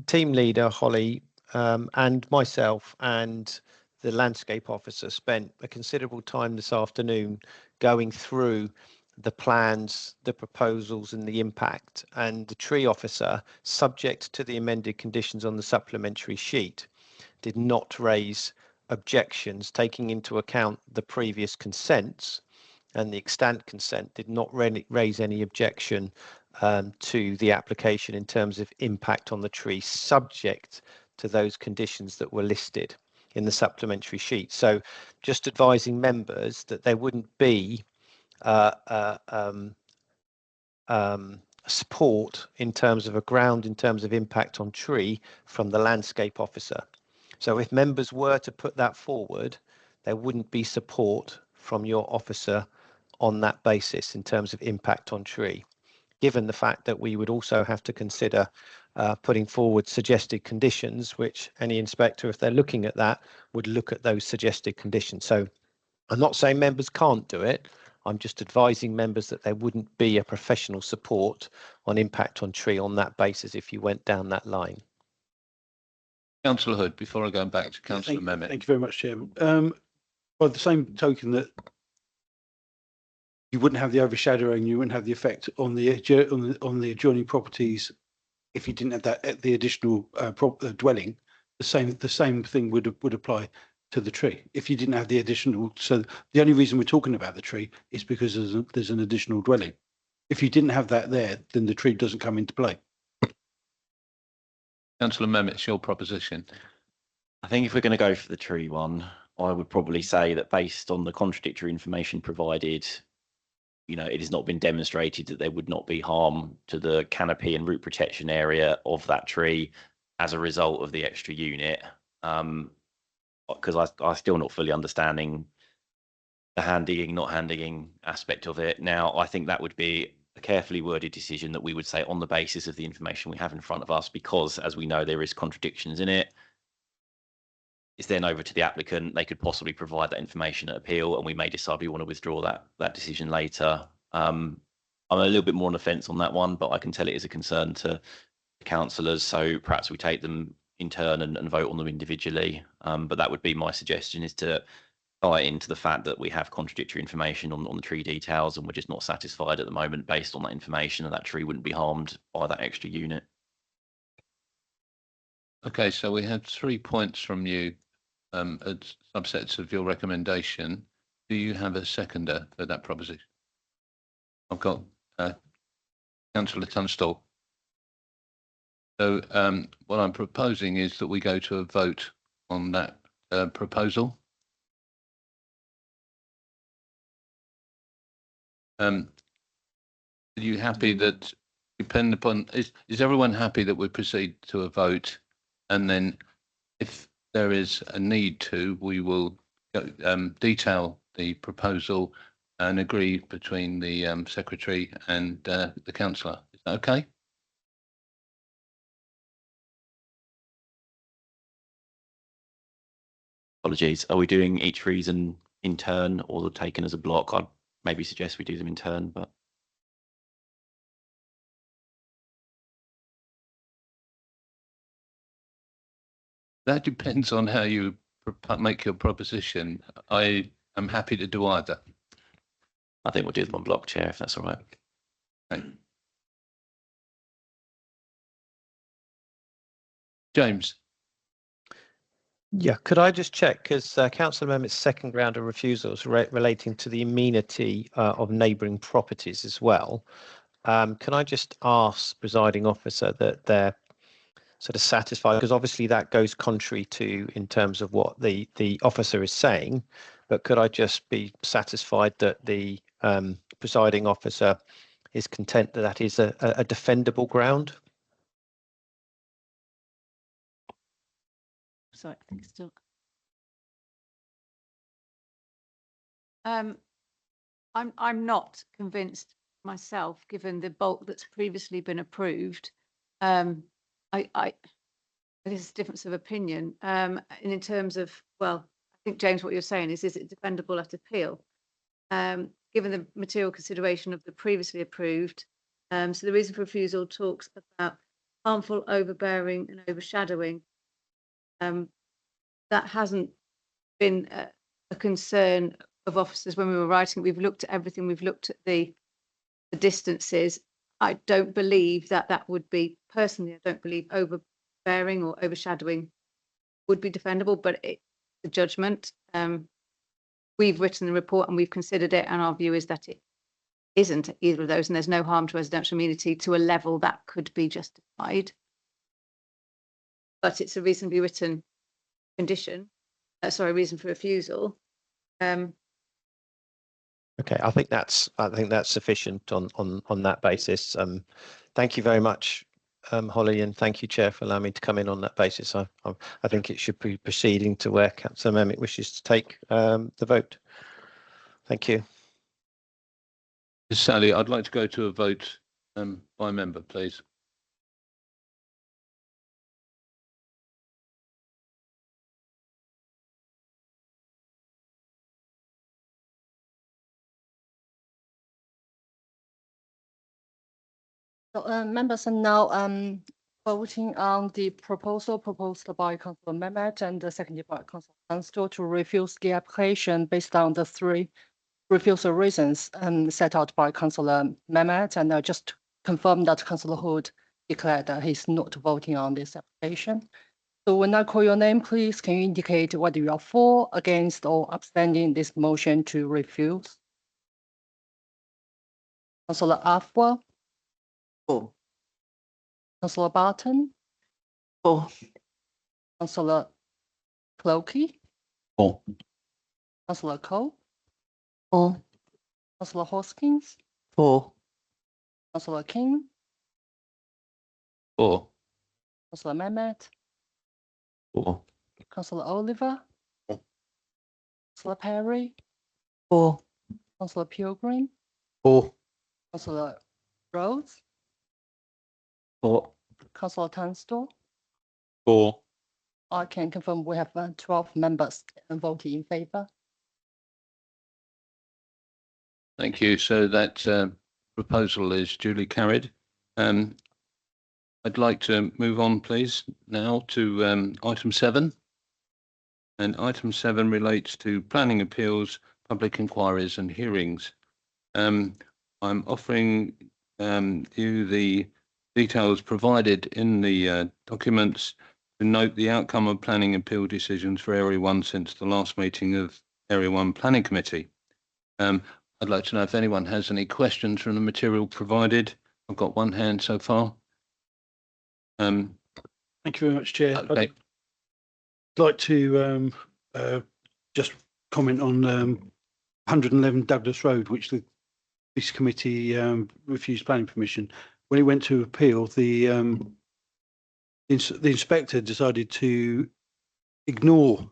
team leader Holly and myself and the landscape officer spent a considerable time this afternoon going through the plans, the proposals and the impact, and the tree officer, subject to the amended conditions on the supplementary sheet, did not raise objections, taking into account the previous consents, and the extant consent did not raise any objection to the application in terms of impact on the tree, subject to those conditions that were listed in the supplementary sheet. So just advising members that there wouldn't be support in terms of a ground, in terms of impact on tree from the landscape officer. So if members were to put that forward, there wouldn't be support from your officer on that basis in terms of impact on tree, given the fact that we would also have to consider putting forward suggested conditions, which any inspector, if they're looking at that, would look at those suggested conditions. So I'm not saying members can't do it. I'm just advising members that there wouldn't be a professional support on impact on tree on that basis if you went down that line. Councillor Hood, before I go back to Councillor Mermit. Thank you very much, Chairman. By the same token that you wouldn't have the overshadowing, you wouldn't have the effect on the on the adjoining properties if you didn't have that the additional dwelling. The same thing would apply to the tree if you didn't have the additional. So the only reason we're talking about the tree is because there's an additional dwelling. If you didn't have that there, then the tree doesn't come into play. Councillor Mehmet, your proposition. I think if we're going to go for the tree one, I would probably say that based on the contradictory information provided, you know, it has not been demonstrated that there would not be harm to the canopy and root protection area of that tree as a result of the extra unit. Because I'm still not fully understanding the hand-digging, not hand-digging aspect of it. Now, I think that would be a carefully worded decision that we would say on the basis of the information we have in front of us, because as we know, there is contradictions in it. It's then over to the applicant. They could possibly provide that information at appeal, and we may decide we want to withdraw that decision later. I'm a little bit more on the fence on that one, but I can tell it is a concern to councillors. So perhaps we take them in turn and vote on them individually. But that would be my suggestion, is to tie into the fact that we have contradictory information on the tree details, and we're just not satisfied at the moment based on that information, and that tree wouldn't be harmed by that extra unit. Okay, so we had 3 points from you as subsets of your recommendation. Do you have a seconder for that proposition? I've got Councillor Tunstall. So what I'm proposing is that we go to a vote on that proposal. Are you happy that, depend upon, is everyone happy that we proceed to a vote, and then if there is a need to, we will detail the proposal and agree between the secretary and the councillor? Is that okay? Apologies. Are we doing each reason in turn or taken as a block? I'd maybe suggest we do them in turn, but. That depends on how you make your proposition. I am happy to do either. I think we'll do them on block, Chair, if that's all right. Okay. James. Yeah, could I just check, because Councillor Mehmet's second ground of refusal is relating to the amenity of neighbouring properties as well. Can I just ask, presiding officer, that they're sort of satisfied, because obviously that goes contrary to in terms of what the officer is saying, but could I just be satisfied that the presiding officer is content that that is a defendable ground? Sorry, I think still. I'm not convinced myself, given the bulk that's previously been approved. There's a difference of opinion. And in terms of, well, I think, James, what you're saying is it defendable at appeal? Given the material consideration of the previously approved, so the reason for refusal talks about harmful overbearing and overshadowing. That hasn't been a concern of officers when we were writing. We've looked at everything. We've looked at the distances. I don't believe that would be, personally, I don't believe overbearing or overshadowing would be defendable, but it's a judgment. We've written the report and we've considered it, and our view is that it isn't either of those, and there's no harm to residential amenity to a level that could be justified. But it's a reasonably written condition, reason for refusal. Okay, I think that's sufficient on that basis. Thank you very much, Holly, and thank you, Chair, for allowing me to come in on that basis. I think it should be proceeding to where Councillor Mehmet wishes to take the vote. Thank you. Sally, I'd like to go to a vote by member, please. So, members are now voting on the proposal proposed by Councillor Mehmet and seconded by Councillor Tunstall to refuse the application based on the 3 refusal reasons set out by Councillor Mehmet, and just to confirm that Councillor Hood declared that he's not voting on this application. So when I call your name, please can you indicate whether you are for, against, or abstaining this motion to refuse? Councillor Afua? For. Councillor Barton? For. Councillor Clokey? For. Councillor Cole? For. Councillor Hoskins? For. Councillor King? For. Councillor Mehmet? For. Councillor Oliver? Councillor Perry? For. Councillor Pilgrim? For. Councillor Rhodes? For. Councillor Tunstall? For. I can confirm we have 12 members voting in favour. Thank you. So that proposal is duly carried. I'd like to move on, please, now to item 7. And item 7 relates to planning appeals, public inquiries and hearings. I'm offering you the details provided in the documents to note the outcome of planning appeal decisions for Area 1 since the last meeting of Area 1 Planning Committee. I'd like to know if anyone has any questions from the material provided. I've got one hand so far. Thank you very much, Chair. Okay. I'd like to just comment on 111 Douglas Road, which this committee refused planning permission. When it went to appeal, the inspector decided to ignore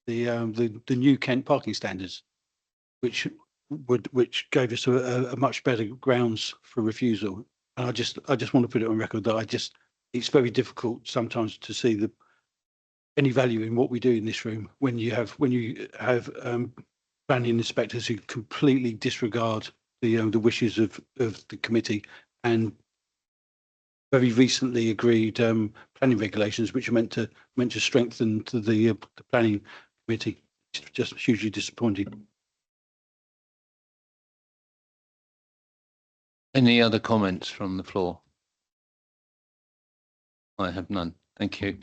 the new Kent parking standards, which gave us a much better grounds for refusal. And I just want to put it on record that it's very difficult sometimes to see any value in what we do in this room when you have planning inspectors who completely disregard the wishes of the committee and very recently agreed planning regulations which are meant to strengthen the planning committee. It's just hugely disappointing. Any other comments from the floor? I have none. Thank you.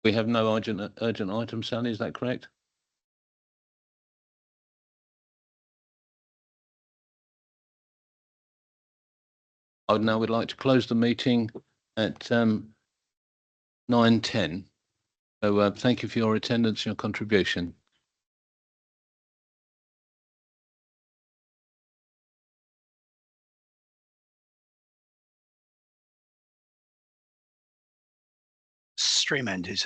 We have no urgent items, Sally, is that correct? I would now like to close the meeting at 9:10. So thank you for your attendance and your contribution. Stream ended.